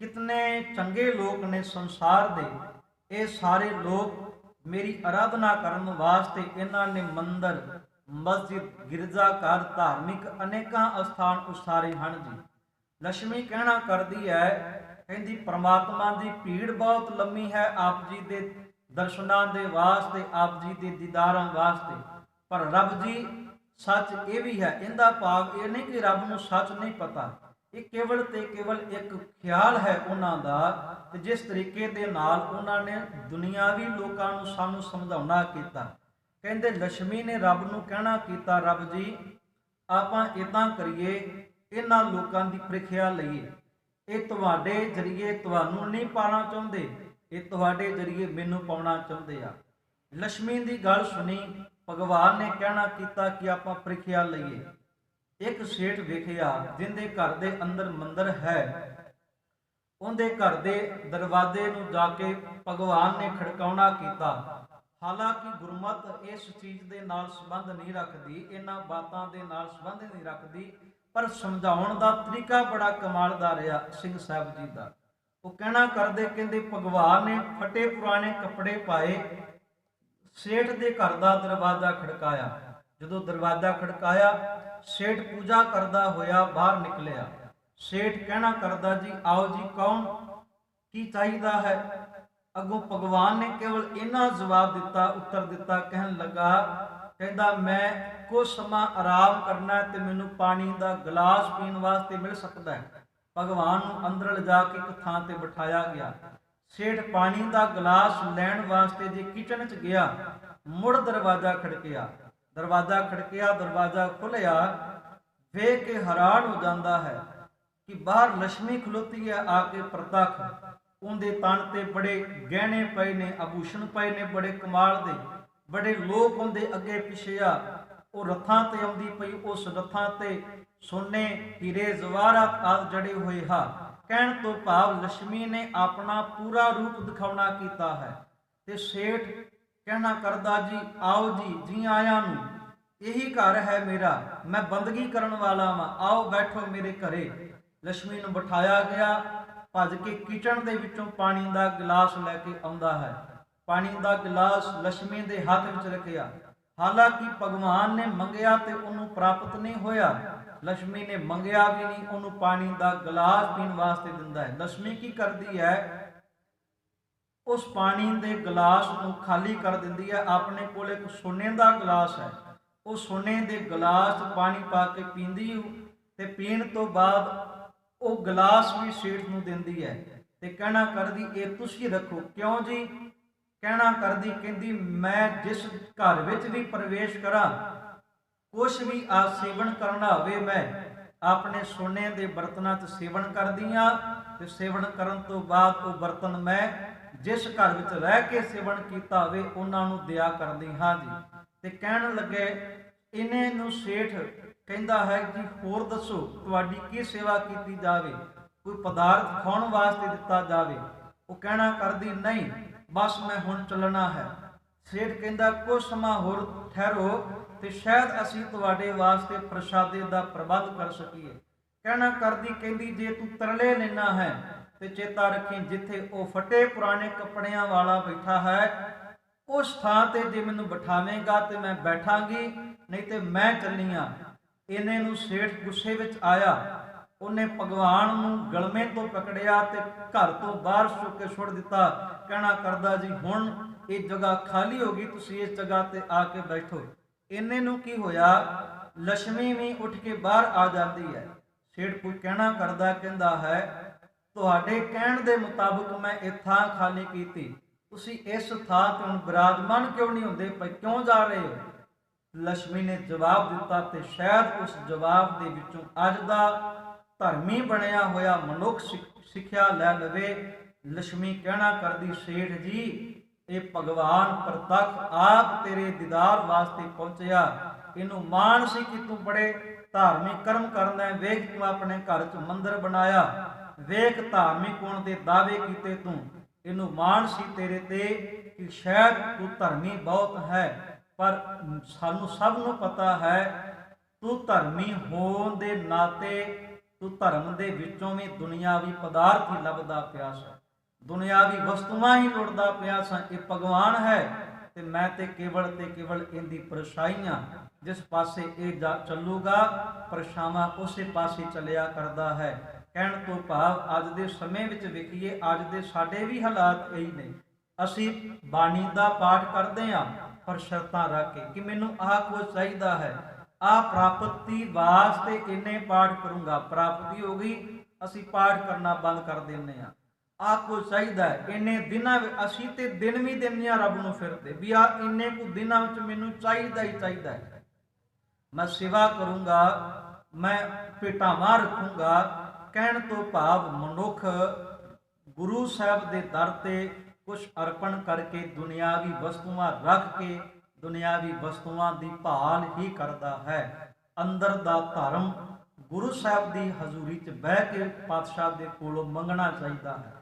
ਕਿਤਨੇ ਚੰਗੇ ਲੋਕ ਨੇ ਸੰਸਾਰ ਦੇ, ਇਹ ਸਾਰੇ ਲੋਕ ਮੇਰੀ ਆਰਾਧਨਾ ਕਰਨ ਵਾਸਤੇ ਇਹਨਾਂ ਨੇ ਮੰਦਰ, ਮਸਜਿਦ, ਗਿਰਜਾ ਘਰ, ਧਾਰਮਿਕ ਅਨੇਕਾਂ ਅਸਥਾਨ ਉਸਾਰੇ ਹਨ ਜੀ। ਲక్ష్ਮੀ ਕਹਿਣਾ ਕਰਦੀ ਹੈ, ਕਹਿੰਦੀ ਪ੍ਰਮਾਤਮਾ ਦੀ ਭੀੜ ਬਹੁਤ ਲੰਮੀ ਹੈ ਆਪ ਜੀ ਦੇ ਦਰਸ਼ਨਾਂ ਦੇ ਵਾਸਤੇ, ਆਪ ਜੀ ਦੇ ਦੀਦਾਰਾਂ ਵਾਸਤੇ, ਪਰ ਰੱਬ ਜੀ ਸੱਚ ਇਹ ਵੀ ਹੈ। ਇਹਦਾ ਭਾਵ ਇਹ ਨਹੀਂ ਕਿ ਰੱਬ ਨੂੰ ਸੱਚ ਨਹੀਂ ਪਤਾ, ਇਹ ਕੇਵਲ ਤੇ ਕੇਵਲ ਇੱਕ ਖਿਆਲ ਹੈ ਉਹਨਾਂ ਦਾ, ਤੇ ਜਿਸ ਤਰੀਕੇ ਦੇ ਨਾਲ ਉਹਨਾਂ ਨੇ ਦੁਨਿਆਵੀ ਲੋਕਾਂ ਨੂੰ ਸਾਨੂੰ ਸਮਝਾਉਣਾ ਕੀਤਾ। ਕਹਿੰਦੇ ਲక్ష్ਮੀ ਨੇ ਰੱਬ ਨੂੰ ਕਹਿਣਾ ਕੀਤਾ, ਰੱਬ ਜੀ ਆਪਾਂ ਇਦਾਂ ਕਰੀਏ, ਇਹਨਾਂ ਲੋਕਾਂ ਦੀ ਪ੍ਰੀਖਿਆ ਲਈਏ, ਇਹ ਤੁਹਾਡੇ ਜਰੀਏ ਤੁਹਾਨੂੰ ਨਹੀਂ ਪਾਉਣਾ ਚਾਹੁੰਦੇ, ਇਹ ਤੁਹਾਡੇ ਜਰੀਏ ਮੈਨੂੰ ਪਾਉਣਾ ਚਾਹੁੰਦੇ ਆ। ਲక్ష్ਮੀ ਦੀ ਗੱਲ ਸੁਣੀ, ਭਗਵਾਨ ਨੇ ਕਹਿਣਾ ਕੀਤਾ ਕਿ ਆਪਾਂ ਪ੍ਰੀਖਿਆ ਲਈਏ। ਇੱਕ ਸੇਠ ਵੇਖਿਆ ਜਿੰਦੇ ਘਰ ਦੇ ਅੰਦਰ ਮੰਦਰ ਹੈ, ਉਹਦੇ ਘਰ ਦੇ ਦਰਵਾਜ਼ੇ ਨੂੰ ਜਾ ਕੇ ਭਗਵਾਨ ਨੇ ਖੜਕਾਉਣਾ ਕੀਤਾ। ਹਾਲਾਂਕਿ ਗੁਰਮਤ ਇਸ ਚੀਜ਼ ਦੇ ਨਾਲ ਸੰਬੰਧ ਨਹੀਂ ਰੱਖਦੀ, ਇਹਨਾਂ ਬਾਤਾਂ ਦੇ ਨਾਲ ਸੰਬੰਧ ਨਹੀਂ ਰੱਖਦੀ, ਪਰ ਸਮਝਾਉਣ ਦਾ ਤਰੀਕਾ ਬੜਾ ਕਮਾਲ ਦਾ ਰਿਹਾ ਸਿੰਘ ਸਾਹਿਬ ਜੀ ਦਾ। ਉਹ ਕਹਿਣਾ ਕਰਦੇ, ਕਹਿੰਦੇ ਭਗਵਾਨ ਨੇ ਫਟੇ ਪੁਰਾਣੇ ਕੱਪੜੇ ਪਾਏ, ਸੇਠ ਦੇ ਘਰ ਦਾ ਦਰਵਾਜ਼ਾ ਖੜਕਾਇਆ। ਜਦੋਂ ਦਰਵਾਜ਼ਾ ਖੜਕਾਇਆ, ਸੇਠ ਪੂਜਾ ਕਰਦਾ ਹੋਇਆ ਬਾਹਰ ਨਿਕਲਿਆ। ਸੇਠ ਕਹਿਣਾ ਕਰਦਾ, ਜੀ ਆਓ ਜੀ, ਕੌਣ, ਕੀ ਚਾਹੀਦਾ ਹੈ? ਅੱਗੋਂ ਭਗਵਾਨ ਨੇ ਕੇਵਲ ਇਹਨਾਂ ਜਵਾਬ ਦਿੱਤਾ, ਉੱਤਰ ਦਿੱਤਾ, ਕਹਿਣ ਲੱਗਾ, ਕਹਿੰਦਾ ਮੈਂ ਕੁਝ ਸਮਾਂ ਆਰਾਮ ਕਰਨਾ ਤੇ ਮੈਨੂੰ ਪਾਣੀ ਦਾ ਗਲਾਸ ਪੀਣ ਵਾਸਤੇ ਮਿਲ ਸਕਦਾ ਹੈ। ਭਗਵਾਨ ਨੂੰ ਅੰਦਰ ਲਿਜਾ ਕੇ ਇੱਕ ਥਾਂ ਤੇ ਬਿਠਾਇਆ ਗਿਆ। ਸੇਠ ਪਾਣੀ ਦਾ ਗਲਾਸ ਲੈਣ ਵਾਸਤੇ ਜੇ ਕਿਚਨ 'ਚ ਗਿਆ, ਮੁੜ ਦਰਵਾਜ਼ਾ ਖੜਕਿਆ। ਦਰਵਾਜ਼ਾ ਖੜਕਿਆ, ਦਰਵਾਜ਼ਾ ਖੁੱਲਿਆ, ਵੇਖ ਕੇ ਹੈਰਾਨ ਹੋ ਜਾਂਦਾ ਹੈ ਕਿ ਬਾਹਰ ਲక్ష్ਮੀ ਖਲੋਤੀ ਹੈ ਆ ਕੇ ਪ੍ਰਤੱਖ। ਉਹਦੇ ਤਨ ਤੇ ਬੜੇ ਗਹਿਣੇ ਪਏ ਨੇ, ਆਭੂਸ਼ਣ ਪਏ ਨੇ ਬੜੇ ਕਮਾਲ ਦੇ, ਬੜੇ ਲੋਕ ਉਹਦੇ ਅੱਗੇ ਪਿੱਛੇ ਆ। ਉਹ ਰੱਥਾਂ ਤੇ ਆਉਂਦੀ ਪਈ, ਉਸ ਰੱਥਾਂ ਤੇ ਸੋਨੇ ਹੀਰੇ ਜਵਾਹਰਾਤ ਆਦਿ ਜੜੇ ਹੋਏ ਆ। ਕਹਿਣ ਤੋਂ ਭਾਵ ਲక్ష్ਮੀ ਨੇ ਆਪਣਾ ਪੂਰਾ ਰੂਪ ਦਿਖਾਉਣਾ ਕੀਤਾ ਹੈ। ਤੇ ਸੇਠ ਕਹਿਣਾ ਕਰਦਾ, ਜੀ ਆਓ ਜੀ, ਜੀ ਆਇਆਂ ਨੂੰ, ਇਹੀ ਘਰ ਹੈ ਮੇਰਾ, ਮੈਂ ਬੰਦਗੀ ਕਰਨ ਵਾਲਾ ਵਾਂ, ਆਓ ਬੈਠੋ ਮੇਰੇ ਘਰੇ। ਲక్ష్ਮੀ ਨੂੰ ਬਿਠਾਇਆ ਗਿਆ। ਭੱਜ ਕੇ ਕਿਚਨ ਦੇ ਵਿੱਚੋਂ ਪਾਣੀ ਦਾ ਗਿਲਾਸ ਲੈ ਕੇ ਆਉਂਦਾ ਹੈ। ਪਾਣੀ ਦਾ ਗਿਲਾਸ ਲక్ష్ਮੀ ਦੇ ਹੱਥ ਵਿੱਚ ਰੱਖਿਆ। ਹਾਲਾਂਕਿ ਭਗਵਾਨ ਨੇ ਮੰਗਿਆ ਤੇ ਉਹਨੂੰ ਪ੍ਰਾਪਤ ਨਹੀਂ ਹੋਇਆ, ਲక్ష్ਮੀ ਨੇ ਮੰਗਿਆ ਵੀ ਨਹੀਂ, ਉਹਨੂੰ ਪਾਣੀ ਦਾ ਗਿਲਾਸ ਪੀਣ ਵਾਸਤੇ ਦਿੰਦਾ ਹੈ। ਲక్ష్ਮੀ ਕੀ ਕਰਦੀ ਹੈ? ਉਸ ਪਾਣੀ ਦੇ ਗਲਾਸ ਨੂੰ ਖਾਲੀ ਕਰ ਦਿੰਦੀ ਹੈ। ਆਪਣੇ ਕੋਲ ਇੱਕ ਸੋਨੇ ਦਾ ਗਲਾਸ ਹੈ, ਉਹ ਸੋਨੇ ਦੇ ਗਲਾਸ 'ਚ ਪਾਣੀ ਪਾ ਕੇ ਪੀਂਦੀ, ਤੇ ਪੀਣ ਤੋਂ ਬਾਅਦ ਉਹ ਗਲਾਸ ਵੀ ਸੇਠ ਨੂੰ ਦਿੰਦੀ ਹੈ ਤੇ ਕਹਿਣਾ ਕਰਦੀ, ਇਹ ਤੁਸੀਂ ਰੱਖੋ। ਕਿਉਂ ਜੀ? ਕਹਿਣਾ ਕਰਦੀ, ਕਹਿੰਦੀ ਮੈਂ ਜਿਸ ਘਰ ਵਿੱਚ ਵੀ ਪ੍ਰਵੇਸ਼ ਕਰਾਂ, ਕੁਛ ਵੀ ਆ ਸੇਵਨ ਕਰਨਾ ਹੋਵੇ, ਮੈਂ ਆਪਣੇ ਸੋਨੇ ਦੇ ਬਰਤਨਾਂ 'ਚ ਸੇਵਨ ਕਰਦੀ ਹਾਂ, ਤੇ ਸੇਵਨ ਕਰਨ ਤੋਂ ਬਾਅਦ ਉਹ ਬਰਤਨ ਮੈਂ ਜਿਸ ਘਰ ਵਿੱਚ ਰਹਿ ਕੇ ਸੇਵਨ ਕੀਤਾ ਹੋਵੇ ਉਹਨਾਂ ਨੂੰ ਦਿਆ ਕਰਦੀ ਹਾਂ ਜੀ। ਤੇ ਕਹਿਣ ਲੱਗੇ, ਇਹਨੇ ਨੂੰ ਸੇਠ ਕਹਿੰਦਾ ਹੈ ਕਿ ਹੋਰ ਦੱਸੋ ਤੁਹਾਡੀ ਕੀ ਸੇਵਾ ਕੀਤੀ ਜਾਵੇ, ਕੋਈ ਪਦਾਰਥ ਖਾਣ ਵਾਸਤੇ ਦਿੱਤਾ ਜਾਵੇ? ਉਹ ਕਹਿਣਾ ਕਰਦੀ, ਨਹੀਂ ਬਸ ਮੈਂ ਹੁਣ ਚੱਲਣਾ ਹੈ। ਸੇਠ ਕਹਿੰਦਾ, ਕੁਝ ਸਮਾਂ ਹੋਰ ਠਹਿਰੋ ਤੇ ਸ਼ਾਇਦ ਅਸੀਂ ਤੁਹਾਡੇ ਵਾਸਤੇ ਪ੍ਰਸ਼ਾਦੇ ਦਾ ਪ੍ਰਬੰਧ ਕਰ ਸਕੀਏ। ਕਹਿਣਾ ਕਰਦੀ, ਕਹਿੰਦੀ ਜੇ ਤੂੰ ਤਰਲੇ ਲੈਣਾ ਹੈ ਤੇ ਚੇਤਾ ਰੱਖੀ, ਜਿੱਥੇ ਉਹ ਫਟੇ ਪੁਰਾਣੇ ਕੱਪੜਿਆਂ ਵਾਲਾ ਬੈਠਾ ਹੈ, ਉਸ ਥਾਂ ਤੇ ਜੇ ਮੈਨੂੰ ਬਿਠਾਵੇਂਗਾ ਤੇ ਮੈਂ ਬੈਠਾਂਗੀ, ਨਹੀਂ ਤੇ ਮੈਂ ਚੱਲੀ ਆਂ। ਇਹਨੇ ਨੂੰ ਸੇਠ ਗੁੱਸੇ ਵਿੱਚ ਆਇਆ, ਉਹਨੇ ਭਗਵਾਨ ਨੂੰ ਗਲਮੇ ਤੋਂ ਪਕੜਿਆ ਤੇ ਘਰ ਤੋਂ ਬਾਹਰ ਚੁੱਕ ਕੇ ਸੁੱਟ ਦਿੱਤਾ। ਕਹਿਣਾ ਕਰਦਾ, ਜੀ ਹੁਣ ਇਹ ਜਗ੍ਹਾ ਖਾਲੀ ਹੋ ਗਈ, ਤੁਸੀਂ ਇਸ ਜਗ੍ਹਾ ਤੇ ਆ ਕੇ ਬੈਠੋ। ਇਹਨੇ ਨੂੰ ਕੀ ਹੋਇਆ? ਲక్ష్ਮੀ ਵੀ ਉੱਠ ਕੇ ਬਾਹਰ ਆ ਜਾਂਦੀ ਹੈ। ਸੇਠ ਕੋਈ ਕਹਿਣਾ ਕਰਦਾ, ਕਹਿੰਦਾ ਹੈ ਤੁਹਾਡੇ ਕਹਿਣ ਦੇ ਮੁਤਾਬਕ ਮੈਂ ਇਹ ਥਾਂ ਖਾਲੀ ਕੀਤੀ, ਤੁਸੀਂ ਇਸ ਥਾਂ ਤੇ ਹੁਣ ਬਿਰਾਜਮਾਨ ਕਿਉਂ ਨਹੀਂ ਹੁੰਦੇ ਪਏ, ਕਿਉਂ ਜਾ ਰਹੇ ਹੋ? ਲక్ష్ਮੀ ਨੇ ਜਵਾਬ ਦਿੱਤਾ ਤੇ ਸ਼ਾਇਦ ਉਸ ਜਵਾਬ ਦੇ ਵਿੱਚੋਂ ਅੱਜ ਦਾ ਧਰਮੀ ਬਣਿਆ ਹੋਇਆ ਮਨੁੱਖ ਸਿੱਖਿਆ ਲੈ ਲਵੇ। ਲక్ష్ਮੀ ਕਹਿਣਾ ਕਰਦੀ, ਸੇਠ ਜੀ ਇਹ ਭਗਵਾਨ ਪ੍ਰਤੱਖ ਆਪ ਤੇਰੇ ਦੀਦਾਰ ਵਾਸਤੇ ਪਹੁੰਚਿਆ, ਇਹਨੂੰ ਮਾਣ ਸੀ ਕਿ ਤੂੰ ਬੜੇ ਧਾਰਮਿਕ ਕਰਮ ਕਰਨਾ ਹੈ। ਵੇਖ ਤੂੰ ਆਪਣੇ ਘਰ 'ਚ ਮੰਦਿਰ ਬਣਾਇਆ, ਵੇਖ ਧਾਰਮਿਕ ਹੋਣ ਦੇ ਦਾਅਵੇ ਕੀਤੇ ਤੂੰ, ਇਹਨੂੰ ਮਾਣ ਸੀ ਤੇਰੇ ਤੇ ਕਿ ਸ਼ਾਇਦ ਤੂੰ ਧਰਮੀ ਬਹੁਤ ਹੈ, ਪਰ ਸਾਨੂੰ ਸਭ ਨੂੰ ਪਤਾ ਹੈ ਤੂੰ ਧਰਮੀ ਹੋਣ ਦੇ ਨਾਤੇ ਤੂੰ ਧਰਮ ਦੇ ਵਿੱਚੋਂ ਵੀ ਦੁਨਿਆਵੀ ਪਦਾਰਥ ਹੀ ਲੱਭਦਾ ਪਿਆ ਸਾ, ਦੁਨਿਆਵੀ ਵਸਤੂਆਂ ਹੀ ਲੁੱਟਦਾ ਪਿਆ ਸਾਂ। ਇਹ ਭਗਵਾਨ ਹੈ ਤੇ ਮੈਂ ਤੇ ਕੇਵਲ ਇਹਦੀ ਪਰਛਾਈਆਂ, ਜਿਸ ਪਾਸੇ ਇਹ ਚੱਲੂਗਾ ਪਰਛਾਵਾਂ ਉਸੇ ਪਾਸੇ ਚੱਲਿਆ ਕਰਦਾ ਹੈ। ਕਹਿਣ ਤੋਂ ਭਾਵ ਅੱਜ ਦੇ ਸਮੇਂ ਵਿੱਚ ਵੇਖੀਏ, ਅੱਜ ਦੇ ਸਾਡੇ ਵੀ ਹਾਲਾਤ ਇਹੀ ਨੇ। ਅਸੀਂ ਬਾਣੀ ਦਾ ਪਾਠ ਕਰਦੇ ਹਾਂ ਪਰ ਸ਼ਰਤਾਂ ਰੱਖ ਕੇ ਕਿ ਮੈਨੂੰ ਆਹ ਕੁਝ ਚਾਹੀਦਾ ਹੈ, ਆ ਪ੍ਰਾਪਤੀ ਵਾਸਤੇ ਇੰਨੇ ਪਾਠ ਕਰੂੰਗਾ। ਪ੍ਰਾਪਤੀ ਹੋ ਗਈ, ਅਸੀਂ ਪਾਠ ਕਰਨਾ ਬੰਦ ਕਰ ਦਿੰਦੇ ਆ। ਆਪ ਕੋ ਚਾਹੀਦਾ ਇੰਨੇ ਦਿਨਾਂ ਵਿੱਚ, ਅਸੀਂ ਤੇ ਦਿਨ ਵੀ ਦਿੰਦੇ ਆ ਰੱਬ ਨੂੰ ਫਿਰਦੇ ਵੀ ਆ ਇੰਨੇ ਕੁ ਦਿਨਾਂ ਵਿੱਚ ਮੈਨੂੰ ਚਾਹੀਦਾ ਹੀ ਚਾਹੀਦਾ ਹੈ। ਮੈਂ ਸੇਵਾ ਕਰੂੰਗਾ, ਮੈਂ ਭੇਟਾਵਾਂ ਰੱਖੂੰਗਾ। ਕਹਿਣ ਤੋਂ ਭਾਵ ਮਨੁੱਖ ਗੁਰੂ ਸਾਹਿਬ ਦੇ ਦਰ ਤੇ ਕੁਝ ਅਰਪਣ ਕਰਕੇ ਦੁਨਿਆਵੀ ਵਸਤੂਆਂ ਰੱਖ ਕੇ ਦੁਨਿਆਵੀ ਵਸਤੂਆਂ ਦੀ ਭਾਲ ਹੀ ਕਰਦਾ ਹੈ। ਅੰਦਰ ਦਾ ਧਰਮ ਗੁਰੂ ਸਾਹਿਬ ਦੀ ਹਜ਼ੂਰੀ 'ਚ ਬਹਿ ਕੇ ਪਾਤਸ਼ਾਹ ਦੇ ਕੋਲੋਂ ਮੰਗਣਾ ਚਾਹੀਦਾ ਹੈ।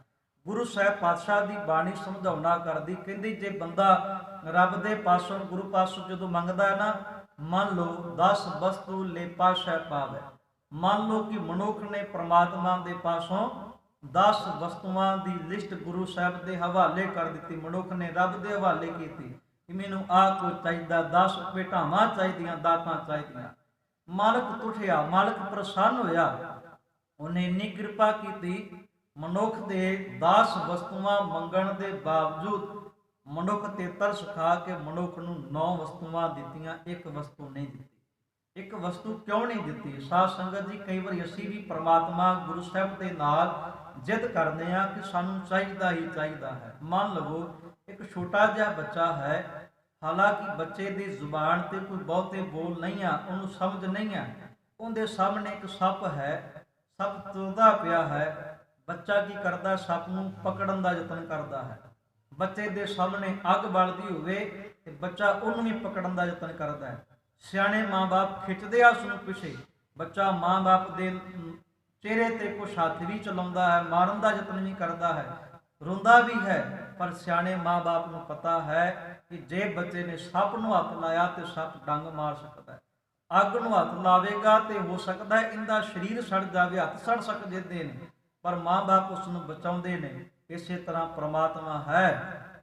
ਗੁਰੂ ਸਾਹਿਬ ਪਾਤਸ਼ਾਹ ਦੀ ਬਾਣੀ ਸਮਝਾਉਣਾ ਕਰਦੀ, ਕਹਿੰਦੀ ਜੇ ਬੰਦਾ ਰੱਬ ਦੇ ਪਾਸੋਂ ਗੁਰੂ ਪਾਸੋਂ ਜਦੋਂ ਮੰਗਦਾ ਹੈ ਨਾ, ਮੰਨ ਲਓ 10 ਵਸਤੂ ਲੈ ਪਾਸ਼ਾ ਪਾਵੇ। ਮੰਨ ਲਓ ਕਿ ਮਨੁੱਖ ਨੇ ਪ੍ਰਮਾਤਮਾ ਦੇ ਪਾਸੋਂ 10 ਵਸਤੂਆਂ ਦੀ ਲਿਸਟ ਗੁਰੂ ਸਾਹਿਬ ਦੇ ਹਵਾਲੇ ਕਰ ਦਿੱਤੀ। ਮਨੁੱਖ ਨੇ ਰੱਬ ਦੇ ਹਵਾਲੇ ਕੀਤੀ ਕਿ ਮੈਨੂੰ ਆਹ ਕੁਝ ਚਾਹੀਦਾ, 10 ਭੇਟਾਵਾਂ ਚਾਹੀਦੀਆਂ, ਦਾਤਾਂ ਚਾਹੀਦੀਆਂ। ਮਾਲਕ ਤੁਠਿਆ, ਮਾਲਕ ਪ੍ਰਸੰਨ ਹੋਇਆ, ਉਹਨੇ ਇੰਨੀ ਕਿਰਪਾ ਕੀਤੀ। ਮਨੁੱਖ ਦੇ 10 ਵਸਤੂਆਂ ਮੰਗਣ ਦੇ ਬਾਵਜੂਦ ਮਨੁੱਖ ਤੇ ਤਰਸ ਖਾ ਕੇ ਮਨੁੱਖ ਨੂੰ 9 ਵਸਤੂਆਂ ਦਿੱਤੀਆਂ, ਇੱਕ ਵਸਤੂ ਨਹੀਂ ਦਿੱਤੀ। ਇੱਕ ਵਸਤੂ ਕਿਉਂ ਨਹੀਂ ਦਿੱਤੀ? ਸਾਧ ਸੰਗਤ ਜੀ, ਕਈ ਵਾਰੀ ਅਸੀਂ ਵੀ ਪ੍ਰਮਾਤਮਾ ਗੁਰੂ ਸਾਹਿਬ ਦੇ ਨਾਲ ਜਿੱਦ ਕਰਦੇ ਹਾਂ ਕਿ ਸਾਨੂੰ ਚਾਹੀਦਾ ਹੀ ਚਾਹੀਦਾ ਹੈ। ਮੰਨ ਲਵੋ ਇੱਕ ਛੋਟਾ ਜਿਹਾ ਬੱਚਾ ਹੈ, ਹਾਲਾਂਕਿ ਬੱਚੇ ਦੀ ਜ਼ੁਬਾਨ ਤੇ ਕੋਈ ਬਹੁਤੇ ਬੋਲ ਨਹੀਂ ਆ, ਉਹਨੂੰ ਸਮਝ ਨਹੀਂ ਆ। ਉਹਦੇ ਸਾਹਮਣੇ ਇੱਕ ਸੱਪ ਹੈ, ਸੱਪ ਤੁਰਦਾ ਪਿਆ ਹੈ। ਬੱਚਾ ਕੀ ਕਰਦਾ? ਸੱਪ ਨੂੰ ਪਕੜਨ ਦਾ ਯਤਨ ਕਰਦਾ ਹੈ। ਬੱਚੇ ਦੇ ਸਾਹਮਣੇ ਅੱਗ ਬਲਦੀ ਹੋਵੇ ਤੇ ਬੱਚਾ ਉਹਨੂੰ ਵੀ ਪਕੜਨ ਦਾ ਯਤਨ ਕਰਦਾ ਹੈ। ਸਿਆਣੇ ਮਾਂ-ਬਾਪ ਖਿੱਚਦੇ ਆ ਉਸ ਨੂੰ ਪਿੱਛੇ। ਬੱਚਾ ਮਾਂ-ਬਾਪ ਦੇ ਚਿਹਰੇ ਤੇ ਕੁਛ ਹੱਥ ਵੀ ਚਲਾਉਂਦਾ ਹੈ, ਮਾਰਨ ਦਾ ਯਤਨ ਵੀ ਕਰਦਾ ਹੈ, ਰੋਂਦਾ ਵੀ ਹੈ। ਪਰ ਸਿਆਣੇ ਮਾਂ-ਬਾਪ ਨੂੰ ਪਤਾ ਹੈ ਕਿ ਜੇ ਬੱਚੇ ਨੇ ਸੱਪ ਨੂੰ ਹੱਥ ਲਾਇਆ ਤੇ ਸੱਪ ਡੰਗ ਮਾਰ ਸਕਦਾ ਹੈ। ਅੱਗ ਨੂੰ ਹੱਥ ਲਾਵੇਗਾ ਤੇ ਹੋ ਸਕਦਾ ਹੈ ਇਹਦਾ ਸਰੀਰ ਸੜ ਜਾਵੇ, ਹੱਥ ਸੜ ਸਕਦੇ ਨੇ, ਪਰ ਮਾਂ-ਬਾਪ ਉਸ ਨੂੰ ਬਚਾਉਂਦੇ ਨੇ। ਇਸੇ ਤਰ੍ਹਾਂ ਪ੍ਰਮਾਤਮਾ ਹੈ,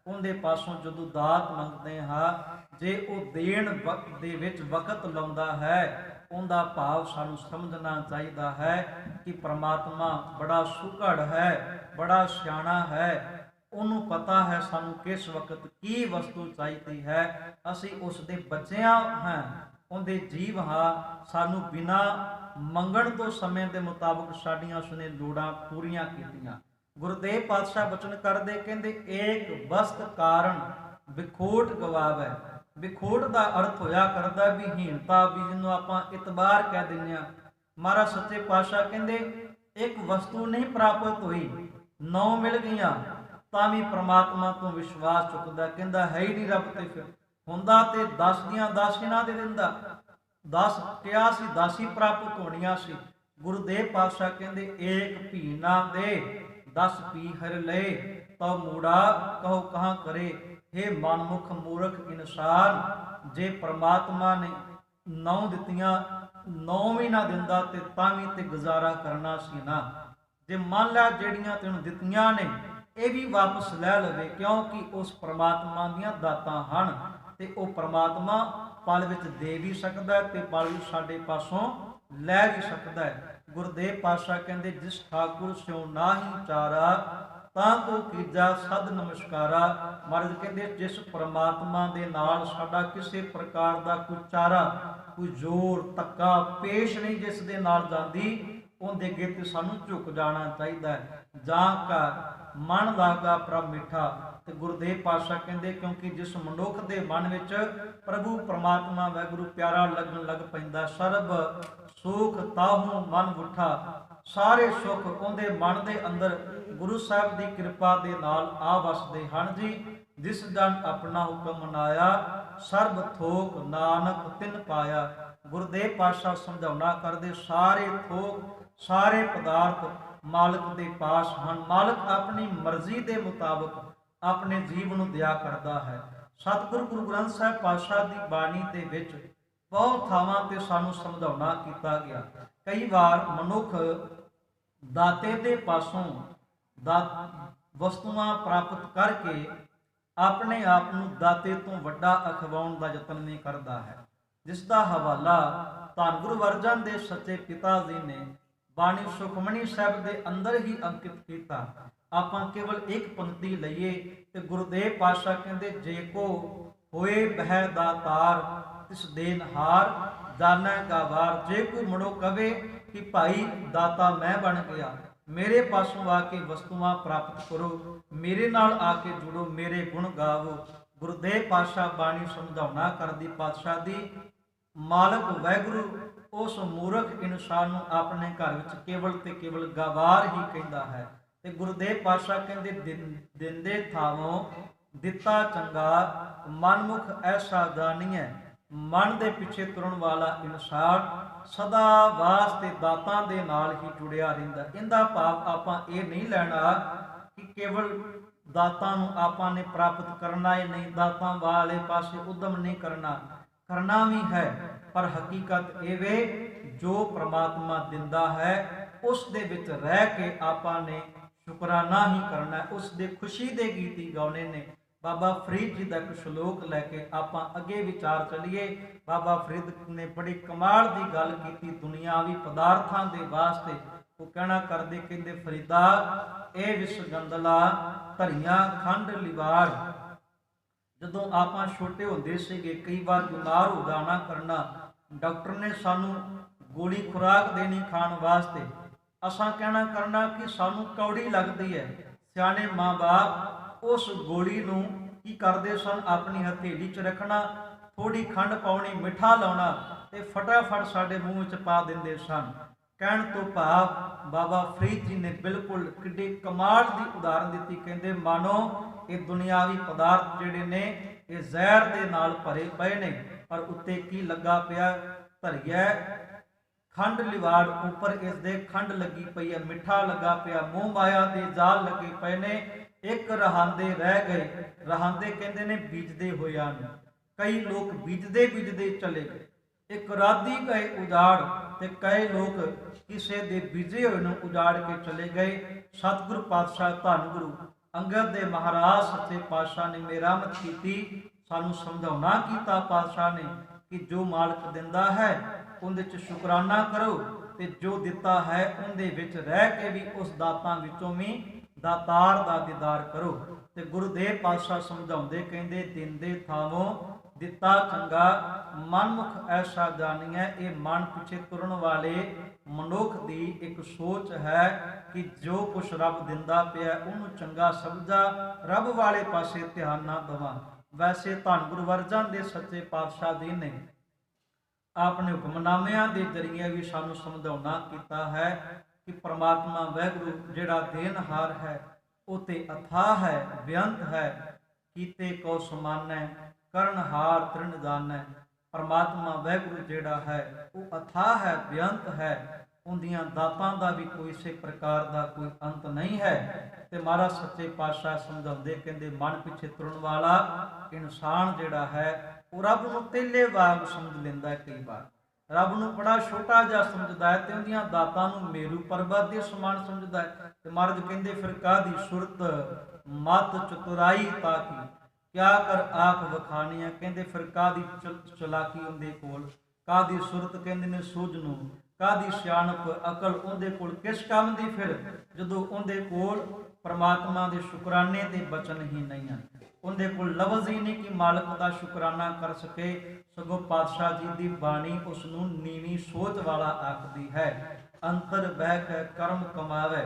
ਉਹਦੇ ਪਾਸੋਂ ਜਦੋਂ ਦਾਤ ਮੰਗਦੇ ਹਾਂ, ਜੇ ਉਹ ਦੇਣ ਦੇ ਵਿੱਚ ਵਕਤ ਲਾਉਂਦਾ ਹੈ, ਉਹਦਾ ਭਾਵ ਸਾਨੂੰ ਸਮਝਣਾ ਚਾਹੀਦਾ ਹੈ ਕਿ ਪ੍ਰਮਾਤਮਾ ਬੜਾ ਸੁਘੜ ਹੈ, ਬੜਾ ਸਿਆਣਾ ਹੈ। ਉਹਨੂੰ ਪਤਾ ਹੈ ਸਾਨੂੰ ਕਿਸ ਵਕਤ ਕੀ ਵਸਤੂ ਚਾਹੀਦੀ ਹੈ। ਅਸੀਂ ਉਸ ਦੇ ਬੱਚਿਆਂ ਹਾਂ, ਉਹਦੇ ਜੀਵ ਹਾਂ। ਸਾਨੂੰ ਬਿਨਾਂ ਮੰਗਣ ਤੋਂ ਸਮੇਂ ਦੇ ਮੁਤਾਬਕ ਸਾਡੀਆਂ ਉਸਨੇ ਲੋੜਾਂ ਪੂਰੀਆਂ ਕੀਤੀਆਂ। ਗੁਰਦੇਵ ਪਾਤਸ਼ਾਹ ਬਚਨ ਕਰਦੇ, ਕਹਿੰਦੇ ਏਕ ਵਸਤ ਕਾਰਨ ਵਿਖੋਟ ਗਵਾਵੈ। ਵਿਖੋਟ ਦਾ ਅਰਥ ਹੋਇਆ ਕਰਦਾ ਵੀ ਹੀਣਤਾ, ਵੀ ਜਿਹਨੂੰ ਆਪਾਂ ਇਤਬਾਰ ਕਹਿ ਦਿੰਦੇ ਹਾਂ। ਮਹਾਰਾਜ ਸੱਚੇ ਪਾਤਸ਼ਾਹ ਕਹਿੰਦੇ ਇੱਕ ਵਸਤੂ ਨਹੀਂ ਪ੍ਰਾਪਤ ਹੋਈ, 9 ਮਿਲ ਗਈਆਂ ਤਾਂ ਵੀ ਪ੍ਰਮਾਤਮਾ ਤੋਂ ਵਿਸ਼ਵਾਸ ਚੁੱਕਦਾ, ਕਹਿੰਦਾ ਹੈ ਹੀ ਨਹੀਂ ਰੱਬ ਤੇ। ਫਿਰ ਹੁੰਦਾ ਤੇ 10 ਦੀਆਂ 10 ਇਹਨਾਂ ਦੇ ਦਿੰਦਾ। 10 ਕਿਹਾ ਸੀ, 10 ਹੀ ਪ੍ਰਾਪਤ ਹੋਣੀਆਂ ਸੀ। ਗੁਰਦੇਵ ਪਾਤਸ਼ਾਹ ਕਹਿੰਦੇ ਏਕ ਭੀ ਨਾ ਦੇ 10 ਪੀ ਹਰ ਲਏ, ਤਉ ਮੂੜਾ ਕਹੋ ਕਹਾਂ ਕਰੇ। हे ਮਨਮੁਖ ਮੂਰਖ ਇਨਸਾਨ, ਜੇ ਪ੍ਰਮਾਤਮਾ ਨੇ 9 ਦਿੱਤੀਆਂ, 9 ਵੀ ਨਾ ਦਿੰਦਾ ਤੇ ਤਾਂ ਵੀ ਤੇ ਗੁਜ਼ਾਰਾ ਕਰਨਾ ਸੀ ਨਾ। ਜੇ ਮੰਨ ਲਿਆ ਜਿਹੜੀਆਂ ਤੈਨੂੰ ਦਿੱਤੀਆਂ ਨੇ ਇਹ ਵੀ ਵਾਪਸ ਲੈ ਲਵੇ, ਕਿਉਂਕਿ ਉਸ ਪ੍ਰਮਾਤਮਾ ਦੀਆਂ ਦਾਤਾਂ ਹਨ ਤੇ ਉਹ ਪ੍ਰਮਾਤਮਾ ਪਲ ਵਿੱਚ ਦੇ ਵੀ ਸਕਦਾ ਤੇ ਪਲ ਵਿੱਚ ਸਾਡੇ ਪਾਸੋਂ ਲੈ ਵੀ ਸਕਦਾ ਹੈ। ਗੁਰਦੇਵ ਪਾਤਸ਼ਾਹ ਕਹਿੰਦੇ ਜਿਸ ਠਾਕੁਰ ਸਿਉ ਨਾਹੀ ਚਾਰਾ, ਤਾਂ ਕੋ ਕੀਜਾ ਸਦ ਨਮਸਕਾਰਾ। ਮਹਾਰਾਜ ਕਹਿੰਦੇ ਜਿਸ ਪ੍ਰਮਾਤਮਾ ਦੇ ਨਾਲ ਸਾਡਾ ਕਿਸੇ ਪ੍ਰਕਾਰ ਦਾ ਕੋਈ ਚਾਰਾ, ਕੋਈ ਜ਼ੋਰ ਧੱਕਾ ਪੇਸ਼ ਨਹੀਂ ਜਿਸ ਦੇ ਨਾਲ ਜਾਂਦੀ, ਉਹਦੇ ਅੱਗੇ ਤੇ ਸਾਨੂੰ ਝੁਕ ਜਾਣਾ ਚਾਹੀਦਾ ਹੈ। ਜਾਂ ਕਾ ਮਨ ਲਾਗਾ ਪ੍ਰਭ ਮਿੱਠਾ। ਤੇ ਗੁਰਦੇਵ ਪਾਤਸ਼ਾਹ ਕਹਿੰਦੇ ਕਿਉਂਕਿ ਜਿਸ ਮਨੁੱਖ ਦੇ ਮਨ ਵਿੱਚ ਪ੍ਰਭੂ ਪ੍ਰਮਾਤਮਾ ਵਾਹਿਗੁਰੂ ਪਿਆਰਾ ਲੱਗਣ ਲੱਗ ਪੈਂਦਾ, ਸਰਬ ਸੁਖ ਤਾਹੂ ਮਨ ਉਠਾ। ਸਾਰੇ ਸੁੱਖ ਉਹਦੇ ਮਨ ਦੇ ਅੰਦਰ ਗੁਰੂ ਸਾਹਿਬ ਦੀ ਕਿਰਪਾ ਦੇ ਨਾਲ ਆ ਵਸਦੇ ਹਨ ਜੀ। ਜਿਸ ਜਨ ਆਪਣਾ ਹੁਕਮ ਮਨਾਇਆ, ਸਰਬ ਥੋਕ ਨਾਨਕ ਤਿਨ ਪਾਇਆ। ਗੁਰਦੇਵ ਪਾਤਸ਼ਾਹ ਸਮਝਾਉਣਾ ਕਰਦੇ ਸਾਰੇ ਥੋਕ, ਸਾਰੇ ਪਦਾਰਥ ਮਾਲਕ ਦੇ ਪਾਸ ਹਨ। ਮਾਲਕ ਆਪਣੀ ਮਰਜ਼ੀ ਦੇ ਮੁਤਾਬਕ ਆਪਣੇ ਜੀਵ ਨੂੰ ਦਿਆ ਕਰਦਾ ਹੈ। ਸਤਿਗੁਰੂ ਗੁਰੂ ਗ੍ਰੰਥ ਸਾਹਿਬ ਪਾਤਸ਼ਾਹ ਦੀ ਬਾਣੀ ਦੇ ਵਿੱਚ ਬਹੁਤ ਥਾਵਾਂ ਤੇ ਸਾਨੂੰ ਸਮਝਾਉਣਾ ਕੀਤਾ ਗਿਆ। ਕਈ ਵਾਰ ਮਨੁੱਖ ਦਾਤੇ ਦੇ ਪਾਸੋਂ ਵਸਤੂਆਂ ਪ੍ਰਾਪਤ ਕਰਕੇ ਆਪਣੇ ਆਪ ਨੂੰ ਦਾਤੇ ਤੋਂ ਵੱਡਾ ਅਖਵਾਉਣ ਦਾ ਯਤਨ ਨਹੀਂ ਕਰਦਾ ਹੈ, ਜਿਸ ਦਾ ਹਵਾਲਾ ਧੰਨ ਗੁਰੂ ਅਰਜਨ ਦੇਵ ਸੱਚੇ ਪਿਤਾ ਜੀ ਨੇ ਬਾਣੀ ਸੁਖਮਨੀ ਸਾਹਿਬ ਦੇ ਅੰਦਰ ਹੀ ਅੰਕਿਤ ਕੀਤਾ। ਆਪਾਂ ਕੇਵਲ ਇੱਕ ਪੰਕਤੀ ਲਈਏ ਤੇ ਗੁਰਦੇਵ ਪਾਤਸ਼ਾਹ ਕਹਿੰਦੇ ਜੇ ਕੋ ਹੋਏ ਬਹਿ ਦਾਤਾਰ, तिस देनहार जानेगा वार। जे कोई मुड़ो कवे कि भाई दाता मैं बन गया, मेरे पासों आके वस्तुआं प्राप्त करो, मेरे नाल आके जुड़ो, मेरे गुण गावो। गुरुदेव पातशाह बाणी समझाउणा करदी पातशाह दी मालक वैगुरु उस मूर्ख इंसान ਨੂੰ ਆਪਣੇ ਘਰ ਵਿੱਚ ਕੇਵਲ ਤੇ ਕੇਵਲ ਗਵਾਰ ਹੀ ਕਹਿੰਦਾ ਹੈ। ਤੇ ਗੁਰਦੇਵ ਪਾਤਸ਼ਾਹ ਕਹਿੰਦੇ ਦਿੰਦੇ ਥਾਵੋਂ ਦਿੱਤਾ ਚੰਗਾ, ਮਨਮੁਖ ਐਸਾ ਜਾਣੀਐ। ਮਨ ਦੇ ਪਿੱਛੇ ਤੁਰਨ ਵਾਲਾ ਇਨਸਾਨ ਸਦਾ ਵਾਸਤੇ ਦਾਤਾਂ ਦੇ ਨਾਲ ਹੀ ਜੁੜਿਆ ਰਹਿੰਦਾ। ਇਹਦਾ ਭਾਵ ਆਪਾਂ ਇਹ ਨਹੀਂ ਲੈਣਾ ਕਿ ਕੇਵਲ ਦਾਤਾਂ ਨੂੰ ਆਪਾਂ ਨੇ ਪ੍ਰਾਪਤ ਕਰਨਾ ਹੀ ਨਹੀਂ, ਦਾਤਾਂ ਵਾਲੇ ਪਾਸੇ ਉਦਮ ਨਹੀਂ ਕਰਨਾ ਵੀ ਹੈ, ਪਰ ਹਕੀਕਤ ਇਹ ਵੇ ਜੋ ਪ੍ਰਮਾਤਮਾ ਦਿੰਦਾ ਹੈ ਉਸ ਦੇ ਵਿੱਚ ਰਹਿ ਕੇ ਆਪਾਂ ਨੇ ਸ਼ੁਕਰਾਨਾ ਹੀ ਕਰਨਾ, ਉਸ ਦੇ ਖੁਸ਼ੀ ਦੇ ਗੀਤ ਹੀ ਗਾਉਣੇ ਨੇ। ਬਾਬਾ ਫਰੀਦ ਜੀ ਦਾ ਇੱਕ ਸ਼ਲੋਕ ਲੈ ਕੇ ਆਪਾਂ ਅੱਗੇ ਵਿਚਾਰ ਚਲੀਏ। ਬਾਬਾ ਫਰੀਦ ਨੇ ਬੜੀ ਕਮਾਲ ਦੀ ਗੱਲ ਕੀਤੀ ਦੁਨਿਆਵੀ ਪਦਾਰਥਾਂ ਦੇ ਵਾਸਤੇ। ਉਹ ਕਹਿਣਾ ਕਰਦੇ, ਕਹਿੰਦੇ ਫਰੀਦਾ ਇਹ ਵਿਸ ਗੰਦਲਾ ਧਰੀਆਂ ਖੰਡ ਲਿਵਾੜ। ਜਦੋਂ ਆਪਾਂ ਛੋਟੇ ਹੁੰਦੇ ਸੀਗੇ ਕਈ ਵਾਰ ਬਿਮਾਰ ਹੋ ਜਾਣਾ ਕਰਨਾ, ਡਾਕਟਰ ਨੇ ਸਾਨੂੰ ਗੋਲੀ ਖੁਰਾਕ ਦੇਣੀ ਖਾਣ ਵਾਸਤੇ, ਅਸਾਂ ਕਹਿਣਾ ਕਰਨਾ ਕਿ ਸਾਨੂੰ ਕੌੜੀ ਲੱਗਦੀ ਹੈ। ਸਿਆਣੇ ਮਾਂ ਬਾਪ ਉਸ ਗੋਲੀ ਨੂੰ ਕੀ ਕਰਦੇ ਸਨ, ਆਪਣੀ ਹਥੇਲੀ 'ਚ ਰੱਖਣਾ, ਥੋੜੀ ਖੰਡ ਪਾਉਣੀ, ਮਿੱਠਾ ਲਾਉਣਾ ਤੇ ਫਟਾਫਟ ਸਾਡੇ ਮੂੰਹ ਵਿੱਚ ਪਾ ਦਿੰਦੇ ਸਨ। ਕਹਿਣ ਤੋਂ ਭਾਵ ਬਾਬਾ ਫਰੀਦ ਜੀ ਨੇ ਬਿਲਕੁਲ ਕਿੱਡੀ ਕਮਾਲ ਦੀ ਉਦਾਹਰਨ ਦਿੱਤੀ। ਕਹਿੰਦੇ ਮਾਨੋ ਇਹ ਦੁਨਿਆਵੀ ਪਦਾਰਥ ਜਿਹੜੇ ਨੇ ਇਹ ਜ਼ਹਿਰ ਦੇ ਨਾਲ ਭਰੇ ਪਏ ਨੇ, ਪਰ ਉੱਤੇ ਕੀ ਲੱਗਾ ਪਿਆ, ਧਰੀਐ ਖੰਡ ਲਿਵਾੜ, ਉੱਪਰ ਇਸ ਦੇ ਖੰਡ ਲੱਗੀ ਪਈ ਹੈ, ਮਿੱਠਾ ਲੱਗਾ ਪਿਆ, ਮੋਹ ਮਾਇਆ ਦੇ ਜਾਲ ਲੱਗੇ ਪਏ ਨੇ। ਇੱਕ ਰਹਾਂਦੇ ਰਹਿ ਗਏ। ਰਹਾਂਦੇ ਕਹਿੰਦੇ ਨੇ ਬੀਜਦੇ ਹੋਇਆਂ ਨੂੰ, ਕਈ ਲੋਕ ਬੀਜਦੇ ਚਲੇ ਗਏ। ਇੱਕ ਰਾਦੀ ਗਏ ਉਜਾੜ ਤੇ ਕਈ ਲੋਕ ਕਿਸੇ ਦੇ ਬੀਜੇ ਹੋਏ ਨੂੰ ਉਜਾੜ ਕੇ ਚਲੇ ਗਏ। ਸਤਿਗੁਰੂ ਪਾਤਸ਼ਾਹ ਧੰਨ ਗੁਰੂ ਅੰਗਦ ਦੇ ਮਹਾਰਾਜ ਸੱਚੇ ਪਾਤਸ਼ਾਹ ਨੇ ਮਿਹਰਮਤ ਕੀਤੀ, ਸਾਨੂੰ ਸਮਝਾਉਣਾ ਕੀਤਾ ਪਾਤਸ਼ਾਹ ਨੇ ਕਿ ਜੋ ਮਾਲਕ ਦਿੰਦਾ ਹੈ ਉਹਦੇ 'ਚ ਸ਼ੁਕਰਾਨਾ ਕਰੋ, ਤੇ ਜੋ ਦਿੱਤਾ ਹੈ ਉਹਦੇ ਵਿੱਚ ਰਹਿ ਕੇ ਵੀ ਉਸ ਦਾਤਾਂ ਵਿੱਚੋਂ ਵੀ ਦਾਤਾਰ ਦਾ ਦੀਦਾਰ ਕਰੋ। ਤੇ ਗੁਰੂਦੇਵ ਪਾਤਸ਼ਾਹ ਸਮਝਾਉਂਦੇ, ਕਹਿੰਦੇ ਦਿੰਦੇ ਥਾਵੋਂ ਦਿੱਤਾ ਚੰਗਾ, ਮਨਮੁਖ ਐਸਾ ਜਾਣੀਐ। ਇਹ ਮਨ ਪਿੱਛੇ ਤੁਰਨ ਵਾਲੇ ਮਨੁੱਖ ਦੀ ਇੱਕ ਸੋਚ ਹੈ ਕਿ ਜੋ ਕੁਛ ਰੱਬ ਦਿੰਦਾ ਪਿਆ ਉਹਨੂੰ ਚੰਗਾ ਸਮਝਾ, ਰੱਬ ਵਾਲੇ ਪਾਸੇ ਧਿਆਨ ਨਾ ਦੇਵਾਂ। ਵੈਸੇ ਧੰਨ ਗੁਰੂ ਅਰਜਨ ਦੇ ਸੱਚੇ ਪਾਤਸ਼ਾਹ ਜੀ ਨੇ ਆਪਣੇ ਹੁਕਮਨਾਮਿਆਂ ਦੇ ਜ਼ਰੀਏ ਵੀ ਸਾਨੂੰ ਸਮਝਾਉਣਾ ਕੀਤਾ ਹੈ ਕਿ ਪ੍ਰਮਾਤਮਾ ਵਾਹਿਗੁਰੂ ਜਿਹੜਾ ਦੇਨਹਾਰ ਹੈ ਉਹ ਤੇ ਅਥਾਹ ਹੈ, ਬੇਅੰਤ ਹੈ, ਕੀਤੇ ਕੋ ਸਮਾਨੈ, ਕਰਨਹਾਰ ਤ੍ਰਿਣ ਜਾਣੈ। ਪ੍ਰਮਾਤਮਾ ਵਾਹਿਗੁਰੂ ਜਿਹੜਾ ਹੈ ਉਹ ਅਥਾਹ ਹੈ, ਬੇਅੰਤ ਹੈ, ਉਹਦੀਆਂ ਦਾਤਾਂ ਦਾ ਵੀ ਕੋਈ ਇਸੇ ਪ੍ਰਕਾਰ ਦਾ ਕੋਈ ਅੰਤ ਨਹੀਂ ਹੈ। ਤੇ ਮਹਾਰਾਜ ਸੱਚੇ ਪਾਤਸ਼ਾਹ ਸਮਝਾਉਂਦੇ, ਕਹਿੰਦੇ ਮਨ ਪਿੱਛੇ ਤੁਰਨ ਵਾਲਾ ਇਨਸਾਨ ਜਿਹੜਾ ਹੈ ਉਹ ਰੱਬ ਨੂੰ ਤੇਲੇ ਵਾਂਗ ਸਮਝ ਲੈਂਦਾ। ਕਈ ਵਾਰ ਰੱਬ ਨੂੰ ਬੜਾ ਛੋਟਾ ਜਿਹਾ ਸਮਝਦਾ ਹੈ ਤੇ ਉਹਦੀਆਂ ਦਾਤਾਂ ਨੂੰ ਮੇਰੂ ਪਰਬਤ ਦੇ ਸਮਾਨ ਸਮਝਦਾ ਹੈ। ਤੇ ਮਹਾਰਾਜ ਕਹਿੰਦੇ ਫਿਰ ਕਾਹਦੀ ਸੁਰਤ ਮਤ ਚਤੁਰਾਈ ਤਾਕੀ, ਕਿਆ ਕਰ ਆਖ ਵਖਾਣੀਆਂ। ਕਹਿੰਦੇ ਫਿਰ ਕਾਹਦੀ ਚਲਾਕੀ ਉਹਦੇ ਕੋਲ, ਕਾਹਦੀ ਸੁਰਤ ਕਹਿੰਦੇ ਨੇ ਸੂਝ ਨੂੰ, ਕਾਹਦੀ ਸਿਆਣਪ ਅਕਲ ਉਹਦੇ ਕੋਲ ਕਿਸ ਕੰਮ ਦੀ, ਫਿਰ ਜਦੋਂ ਉਹਦੇ ਕੋਲ ਪ੍ਰਮਾਤਮਾ ਦੇ ਸ਼ੁਕਰਾਨੇ ਦੇ ਬਚਨ ਹੀ ਨਹੀਂ ਹਨ, ਉਹਦੇ ਕੋਲ ਲਫ਼ਜ਼ ਹੀ ਨਹੀਂ ਕਿ ਮਾਲਕ ਦਾ ਸ਼ੁਕਰਾਨਾ ਕਰ ਸਕੇ। ਸਗੋਂ ਪਾਤਸ਼ਾਹ ਜੀ ਦੀ ਬਾਣੀ ਉਸ ਨੂੰ ਨੀਵੀਂ ਸੋਚ ਵਾਲਾ ਆਖਦੀ ਹੈ। ਅੰਤਰ ਬਹਿ ਕੇ ਕਰਮ ਕਮਾਵੇ,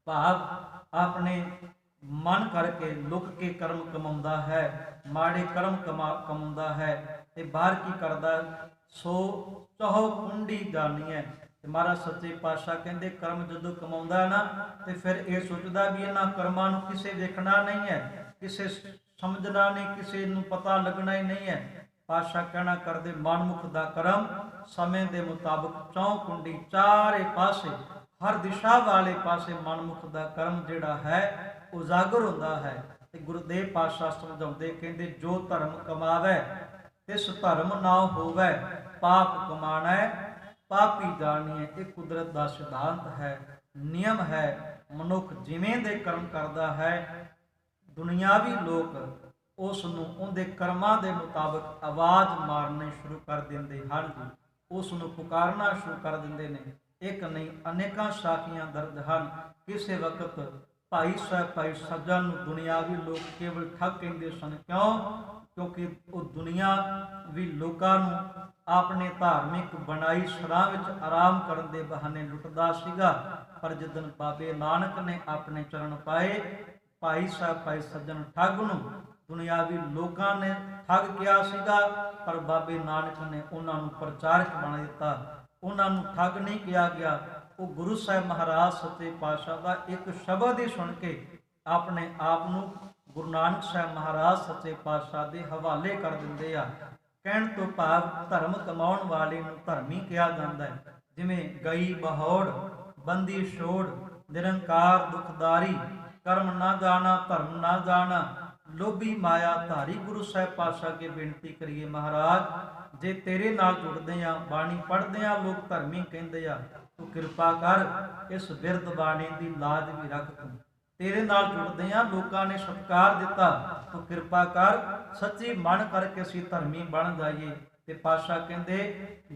ਭਾਵ ਆਪਣੇ ਮਨ ਕਰਕੇ ਲੁਕ ਕੇ ਕਰਮ ਕਮਾਉਂਦਾ ਹੈ, ਮਾੜੇ ਕਰਮ ਕਮਾਉਂਦਾ ਹੈ ਤੇ ਬਾਹਰ ਕੀ ਕਰਦਾ, ਸੋ ਚਹੋ ਕੁੰਡੀ ਜਾਣੀਐ। ਤੇ ਮਹਾਰਾਜ ਸੱਚੇ ਪਾਤਸ਼ਾਹ ਕਹਿੰਦੇ ਕਰਮ ਜਦੋਂ ਕਮਾਉਂਦਾ ਨਾ ਤੇ ਫਿਰ ਇਹ ਸੋਚਦਾ ਵੀ ਇਹਨਾਂ ਕਰਮਾਂ ਨੂੰ ਕਿਸੇ ਦੇਖਣਾ ਨਹੀਂ ਹੈ, ਕਿਸੇ ਸਮਝਣਾ ਨਹੀਂ, ਕਿਸੇ ਨੂੰ ਪਤਾ ਲੱਗਣਾ ਹੀ ਨਹੀਂ ਹੈ। ਪਾਤਸ਼ਾਹ ਕਹਿਣਾ ਕਰਦੇ ਮਨਮੁਖ ਦਾ ਕਰਮ ਸਮੇਂ ਦੇ ਮੁਤਾਬਕ ਚੌਂ ਕੁੰਡੀ, ਚਾਰੇ ਪਾਸੇ ਹਰ ਦਿਸ਼ਾ ਵਾਲੇ ਪਾਸੇ ਮਨਮੁਖ ਦਾ ਕਰਮ ਜਿਹੜਾ ਹੈ ਉਜਾਗਰ ਹੁੰਦਾ ਹੈ। ਤੇ ਗੁਰਦੇਵ ਪਾਤਸ਼ਾਹ ਸਮਝਾਉਂਦੇ, ਕਹਿੰਦੇ ਜੋ ਧਰਮ ਕਮਾਵੇ ਤਿਸ ਧਰਮ ਨਾ ਹੋਵੇ, ਪਾਪ ਕਮਾਣਾ ਪਾਪੀ ਜਾਣੀਏ। ਇਹ ਕੁਦਰਤ ਦਾ ਸਿਧਾਂਤ ਹੈ, ਨਿਯਮ ਹੈ। ਮਨੁੱਖ ਜਿਵੇਂ ਦੇ ਕਰਮ ਕਰਦਾ ਹੈ, ਦੁਨਿਆਵੀ ਲੋਕ ਉਸ ਨੂੰ ਉਹਦੇ ਕਰਮਾਂ ਦੇ ਮੁਤਾਬਕ ਆਵਾਜ਼ ਮਾਰਨੀ ਸ਼ੁਰੂ ਕਰ ਦਿੰਦੇ ਹਨ ਜੀ, ਉਸ ਨੂੰ ਪੁਕਾਰਨਾ ਸ਼ੁਰੂ ਕਰ ਦਿੰਦੇ ਨੇ। ਇੱਕ ਨਹੀਂ ਅਨੇਕਾਂ ਸਾਖੀਆਂ ਦਰਜ ਹਨ। ਕਿਸੇ ਵਕਤ ਭਾਈ ਸਾਹਿਬ ਭਾਈ ਸੱਜਣ ਨੂੰ ਦੁਨਿਆਵੀ ਲੋਕ ਕੇਵਲ ਠੱਗ ਕਹਿੰਦੇ ਸਨ। ਕਿਉਂ? क्योंकि वो दुनिया भी लोगों ਨੂੰ ਆਪਣੇ ਧਾਰਮਿਕ ਬਣਾਈ ਸਰਾਂ ਵਿੱਚ ਆਰਾਮ ਕਰਨ ਦੇ ਬਹਾਨੇ ਲੁੱਟਦਾ ਸੀਗਾ। ਪਰ ਜਿੱਦਣ ਬਾਬੇ ਨਾਨਕ ਨੇ ਆਪਣੇ ਚਰਨ ਪਾਏ, ਭਾਈ ਸਾਹਿਬ ਭਾਈ ਸੱਜਣ ਠੱਗ ਨੂੰ ਦੁਨਿਆਵੀ ਲੋਕਾਂ ਨੇ ਠੱਗ ਕਿਹਾ ਸੀਗਾ, ਪਰ ਬਾਬੇ ਨਾਨਕ ਨੇ ਉਹਨਾਂ ਨੂੰ ਪ੍ਰਚਾਰਕ ਬਣਾ ਦਿੱਤਾ। ਉਹਨਾਂ ਨੂੰ ਠੱਗ ਨਹੀਂ ਕਿਹਾ ਗਿਆ। ਉਹ ਗੁਰੂ ਸਾਹਿਬ ਮਹਾਰਾਜ ਸੱਚੇ ਪਾਤਸ਼ਾਹ ਦਾ ਇੱਕ ਸ਼ਬਦ ਹੀ ਸੁਣ ਕੇ ਆਪਣੇ ਆਪ ਨੂੰ ਗੁਰੂ ਨਾਨਕ ਸਾਹਿਬ ਮਹਾਰਾਜ ਸੱਚੇ ਪਾਤਸ਼ਾਹ ਦੇ ਹਵਾਲੇ ਕਰ ਦਿੰਦੇ ਆ। ਕਹਿਣ ਤੋਂ ਭਾਵ ਧਰਮ ਕਮਾਉਣ ਵਾਲੇ ਨੂੰ ਧਰਮੀ ਕਿਹਾ ਜਾਂਦਾ ਹੈ। ਜਿਵੇਂ ਗਈ ਬਹੌੜ, ਬੰਦੀ ਛੋੜ, ਨਿਰੰਕਾਰ ਦੁਖਦਾਰੀ, ਕਰਮ ਨਾ ਜਾਣਾ ਧਰਮ ਨਾ ਜਾਣਾ, ਲੋਭੀ ਮਾਇਆ ਧਾਰੀ। ਗੁਰੂ ਸਾਹਿਬ ਪਾਤਸ਼ਾਹ ਕੇ ਬੇਨਤੀ ਕਰੀਏ, ਮਹਾਰਾਜ ਜੇ ਤੇਰੇ ਨਾਲ ਜੁੜਦੇ ਆ, ਬਾਣੀ ਪੜ੍ਹਦੇ ਆ, ਲੋਕ ਧਰਮੀ ਕਹਿੰਦੇ ਆ, ਤੂੰ ਕਿਰਪਾ ਕਰ ਇਸ ਬਿਰਧ ਬਾਣੀ ਦੀ ਲਾਜ ਵੀ ਰੱਖ। ਤੂੰ ਤੇਰੇ ਨਾਲ ਜੁੜਦੇ ਆ, ਲੋਕਾਂ ਨੇ ਸਤਿਕਾਰ ਦਿੱਤਾ, ਤੂੰ ਕਿਰਪਾ ਕਰ ਸੱਚੀ ਮਨ ਕਰਕੇ ਅਸੀਂ ਧਰਮੀ ਬਣ ਜਾਈਏ। ਤੇ ਪਾਤਸ਼ਾਹ ਕਹਿੰਦੇ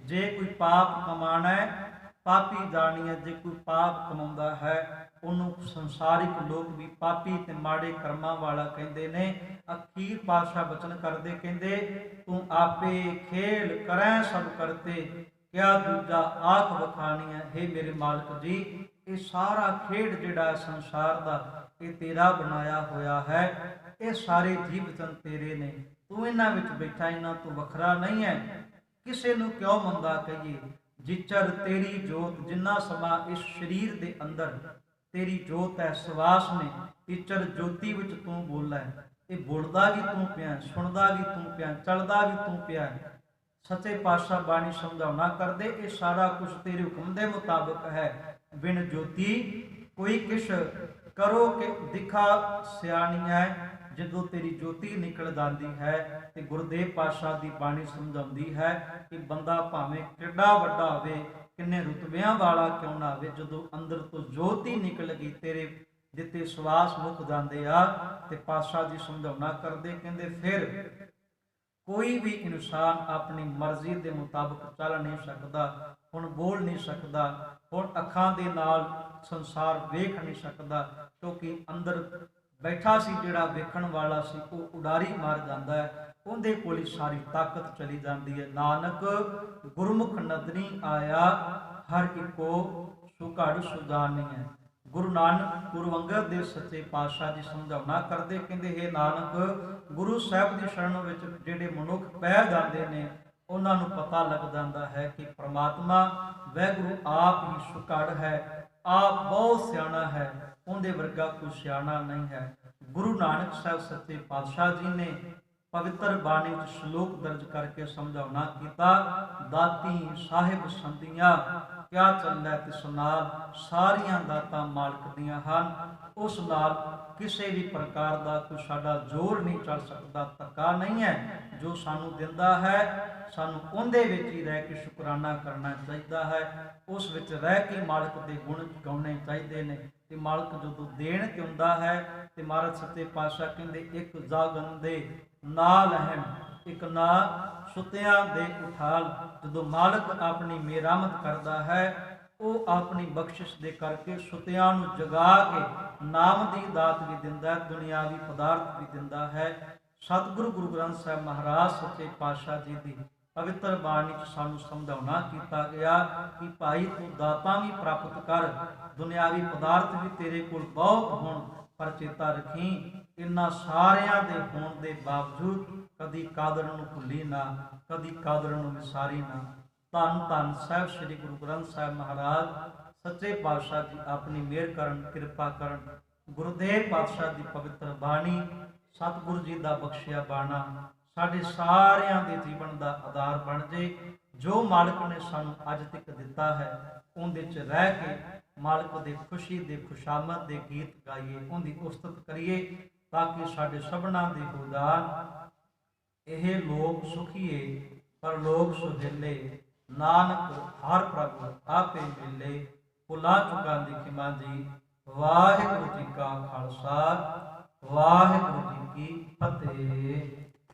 ਜੇ ਕੋਈ ਪਾਪ ਕਮਾਣਾ ਹੈ, ਪਾਪੀ ਜਾਣੀਏ। ਜੇ ਕੋਈ ਪਾਪ ਕਮਾਉਂਦਾ ਹੈ ਉਹਨੂੰ ਸੰਸਾਰਿਕ ਲੋਕ ਵੀ ਪਾਪੀ ਤੇ ਮਾੜੇ ਕਰਮਾਂ ਵਾਲਾ ਕਹਿੰਦੇ ਨੇ। ਅਖੀਰ ਪਾਤਸ਼ਾਹ ਬਚਨ ਕਰਦੇ, ਕਹਿੰਦੇ ਤੂੰ ਆਪੇ ਖੇਲ ਕਰੈ ਸਭ ਕਰਤੇ, ਕਿਆ ਦੂਜਾ ਆਖ ਵਖਾਣੀ ਹੈ। ਹੇ ਮੇਰੇ ਮਾਲਕ ਜੀ, ਇਹ ਸਾਰਾ ਖੇਡ ਜਿਹੜਾ ਸੰਸਾਰ ਦਾ ਇਹ ਤੇਰਾ ਬਣਾਇਆ ਹੋਇਆ ਹੈ। ਇਹ ਸਾਰੇ ਜੀਵ ਜੰਤ ਤੇਰੇ ਨੇ, ਤੂੰ ਇਹਨਾਂ ਵਿੱਚ ਬੈਠਾ, ਇਹਨਾਂ ਤੋਂ ਵੱਖਰਾ ਨਹੀਂ ਹੈ। ਕਿਸੇ ਨੂੰ ਕਿਉਂ ਮੰਦਾ ਕਹੀਏ। ਜਿਚਰ ਤੇਰੀ ਜੋਤ, ਜਿੰਨਾ ਸਮਾਂ ਇਸ ਸਰੀਰ ਦੇ ਅੰਦਰ ਤੇਰੀ ਜੋਤ ਹੈ, ਸਵਾਸ ਨੇ, ਟੀਚਰ ਜੋਤੀ ਵਿੱਚ ਤੂੰ ਬੋਲਦਾ ਹੈ। ਇਹ ਬੋਲਦਾ ਵੀ ਤੂੰ ਪਿਆ, ਸੁਣਦਾ ਵੀ ਤੂੰ ਪਿਆ, ਚੱਲਦਾ ਵੀ ਤੂੰ ਪਿਆ। ਸੱਚੇ ਪਾਤਸ਼ਾਹ ਬਾਣੀ ਸਮਝਾਉਣਾ ਕਰਦੇ, ਇਹ ਸਾਰਾ ਕੁਝ ਤੇਰੇ ਹੁਕਮ ਦੇ ਮੁਤਾਬਕ ਹੈ। ਬਿਨ ਜੋਤੀ ਕੋਈ ਕਿਛ ਕਰੋ ਕਿ ਦਿਖਾ ਸਿਆਣੀ ਹੈ। ਜਦੋਂ ਤੇਰੀ ਜੋਤੀ ਨਿਕਲ ਜਾਂਦੀ ਹੈ ਤੇ ਗੁਰਦੇਵ ਪਾਤਸ਼ਾਹ ਦੀ ਬਾਣੀ ਸਮਝਾਉਂਦੀ ਹੈ ਕਿ ਬੰਦਾ ਭਾਵੇਂ ਕਿੱਡਾ ਵੱਡਾ ਹੋਵੇ, ਕਿੰਨੇ ਰੁਤਬਿਆਂ ਵਾਲਾ ਕਿਉਂ ਨਾ ਹੋਵੇ, ਜਦੋਂ ਅੰਦਰ ਤੋਂ ਜੋਤੀ ਨਿਕਲ ਗਈ, ਤੇਰੇ ਦਿੱਤੇ ਸਵਾਸ ਮੁੱਕ ਜਾਂਦੇ ਆ। ਤੇ ਪਾਤਸ਼ਾਹ ਜੀ ਸਮਝਾਉਣਾ ਕਰਦੇ, ਕਹਿੰਦੇ ਫਿਰ ਕੋਈ ਵੀ ਇਨਸਾਨ ਆਪਣੀ ਮਰਜ਼ੀ ਦੇ ਮੁਤਾਬਕ ਚੱਲ ਨਹੀਂ ਸਕਦਾ। ਹੁਣ ਬੋਲ ਨਹੀਂ ਸਕਦਾ, ਹੁਣ ਅੱਖਾਂ ਦੇ ਨਾਲ ਸੰਸਾਰ ਵੇਖ ਨਹੀਂ ਸਕਦਾ, ਕਿਉਂਕਿ ਅੰਦਰ ਬੈਠਾ ਸੀ ਜਿਹੜਾ ਵੇਖਣ ਵਾਲਾ ਸੀ ਉਹ ਉਡਾਰੀ ਮਾਰ ਜਾਂਦਾ ਹੈ, ਉਹਦੇ ਕੋਲ ਹੀ ਸਾਰੀ ਤਾਕਤ ਚਲੀ ਜਾਂਦੀ ਹੈ। ਨਾਨਕ ਗੁਰਮੁਖ ਨਦਰੀ ਆਇਆ, ਹਰ ਇੱਕੋ ਸੁਘੜ ਸੁਜਾਨੀ ਹੈ। ਗੁਰੂ ਨਾਨਕ ਗੁਰੂ ਅੰਗਦ ਦੇਵ ਸੱਚੇ ਪਾਤਸ਼ਾਹ ਜੀ ਸਮਝਾਉਣਾ ਕਰਦੇ, ਕਹਿੰਦੇ ਹੈ ਨਾਨਕ ਗੁਰੂ ਸਾਹਿਬ ਦੀ ਸ਼ਰਨ ਵਿੱਚ ਜਿਹੜੇ ਮਨੁੱਖ ਪੈ ਜਾਂਦੇ ਨੇ ਉਹਨਾਂ ਨੂੰ ਪਤਾ ਲੱਗ ਜਾਂਦਾ ਹੈ ਕਿ ਪ੍ਰਮਾਤਮਾ ਵਾਹਿਗੁਰੂ ਆਪ ਹੀ ਸੁਘੜ ਹੈ, ਆਪ ਬਹੁਤ ਸਿਆਣਾ ਹੈ, ਉਹਦੇ ਵਰਗਾ ਕੋਈ ਸਿਆਣਾ ਨਹੀਂ ਹੈ। ਗੁਰੂ ਨਾਨਕ ਸਾਹਿਬ ਸੱਚੇ ਪਾਤਸ਼ਾਹ ਜੀ ਨੇ ਪਵਿੱਤਰ ਬਾਣੀ ਵਿੱਚ ਸ਼ਲੋਕ ਦਰਜ ਕਰਕੇ ਸਮਝਾਉਣਾ ਕੀਤਾ, ਦਾਤੀ ਸਾਹਿਬ ਸੰਧੀਆਂ ਕਿਆ ਚੱਲੈ ਤਿਸ ਨਾਲ, ਸਾਰੀਆਂ ਦਾਤਾਂ ਮਾਲਕ ਦੀਆਂ ਹਨ। ਉਸ ਨਾਲ ਕਿਸੇ ਵੀ ਪ੍ਰਕਾਰ ਦਾ ਕੋਈ ਸਾਡਾ ਜ਼ੋਰ ਨਹੀਂ ਚੱਲ ਸਕਦਾ, ਧੱਕਾ ਨਹੀਂ ਹੈ। ਜੋ ਸਾਨੂੰ ਦਿੰਦਾ ਹੈ ਸਾਨੂੰ ਉਹਦੇ ਵਿੱਚ ਹੀ ਰਹਿ ਕੇ ਸ਼ੁਕਰਾਨਾ ਕਰਨਾ ਚਾਹੀਦਾ ਹੈ, ਉਸ ਵਿੱਚ ਰਹਿ ਕੇ ਮਾਲਕ ਦੇ ਗੁਣ ਗਾਉਣੇ ਚਾਹੀਦੇ ਨੇ। ਤੇ ਮਾਲਕ ਜਦੋਂ ਦੇਣ ਤੇ ਹੁੰਦਾ ਹੈ ਤੇ ਮਹਾਰਾਜ ਸੱਚੇ ਪਾਤਸ਼ਾਹ ਕਹਿੰਦੇ ਇੱਕ ਜਾਗਨ ਦੇ ਨਾਲ ਹਨ, ਇੱਕ ਨਾ ਸੁੱਤਿਆਂ ਦੇ ਉਠਾਲ। ਜਦੋਂ ਮਾਲਕ ਆਪਣੀ ਮਿਹਰਮਤ ਕਰਦਾ ਹੈ ਉਹ ਆਪਣੀ ਬਖਸ਼ਿਸ਼ ਦੇ ਕਰਕੇ ਸੁੱਤਿਆਂ ਨੂੰ ਜਗਾ ਕੇ ਨਾਮ ਦੀ ਦਾਤ ਵੀ ਦਿੰਦਾ ਹੈ, ਦੁਨਿਆਵੀ ਪਦਾਰਥ ਵੀ ਦਿੰਦਾ ਹੈ। ਸਤਿਗੁਰੂ ਗੁਰੂ ਗ੍ਰੰਥ ਸਾਹਿਬ ਮਹਾਰਾਜ ਸੱਚੇ ਪਾਤਸ਼ਾਹ ਜੀ ਦੀ ਪਵਿੱਤਰ ਬਾਣੀ ਚ ਸਾਨੂੰ ਸਮਝਾਉਣਾ ਕੀਤਾ ਗਿਆ ਕਿ ਭਾਈ ਤੂੰ ਦਾਤਾਂ ਵੀ ਪ੍ਰਾਪਤ ਕਰ, ਦੁਨਿਆਵੀ ਪਦਾਰਥ ਵੀ ਤੇਰੇ ਕੋਲ ਬਹੁਤ ਹੋਣ, ਪਰ ਚੇਤਾ ਰੱਖੀ ਇਹਨਾਂ ਸਾਰਿਆਂ ਦੇ ਹੋਣ ਦੇ ਬਾਵਜੂਦ ਕਦੀ ਕਾਦਰ ਨੂੰ ਭੁੱਲੀ ਨਾ, ਕਦੀ ਕਾਦਰ ਨੂੰ ਵਿਸਾਰੀ ਨਾ। ਧੰਨ ਧੰਨ ਸਾਹਿਬ ਸ੍ਰੀ ਗੁਰੂ ਗ੍ਰੰਥ ਸਾਹਿਬ ਮਹਾਰਾਜ ਸੱਚੇ ਪਾਤਸ਼ਾਹ ਜੀ ਆਪਣੀ ਮਿਹਰ ਕਰਨ, ਕਿਰਪਾ ਕਰਨ। ਗੁਰਦੇਵ ਪਾਤਸ਼ਾਹ ਦੀ ਪਵਿੱਤਰ ਬਾਣੀ, ਸਤਿਗੁਰੂ ਜੀ ਦਾ ਬਖਸ਼ਿਆ ਬਾਣਾ ਸਾਡੇ ਸਾਰਿਆਂ ਦੇ ਜੀਵਨ ਦਾ ਆਧਾਰ ਬਣ ਜੇ। ਜੋ ਮਾਲਕ ਨੇ ਸਾਨੂੰ ਅੱਜ ਤੱਕ ਦਿੱਤਾ ਹੈ ਉਹਦੇ 'ਚ ਰਹਿ ਕੇ ਮਾਲਕ ਦੇ ਖੁਸ਼ੀ ਦੇ ਖੁਸ਼ਾਮਦ ਦੇ ਗੀਤ ਗਾਈਏ, ਉਹਦੀ ਉਸਤਤ ਕਰੀਏ, ਤਾਂ ਕਿ ਸਾਡੇ ਸਭਨਾਂ ਦੇ ਹੋ ਜਾਣ। ਇਹ ਲੋਕ ਸੁਖੀਏ ਪਰ ਲੋਕ ਸੁਹੇਲੇ, ਨਾਨਕ ਹਰ ਪ੍ਰਭ ਆਪੇ ਮਿਲੇ। ਭੁਲਾ ਚੁਕਾ ਦੀ ਖਿਮਾ ਜੀ। ਵਾਹਿਗੁਰੂ ਜੀ ਕਾ ਖਾਲਸਾ, ਵਾਹਿਗੁਰੂ ਜੀ ਕੀ ਫਤਿਹ।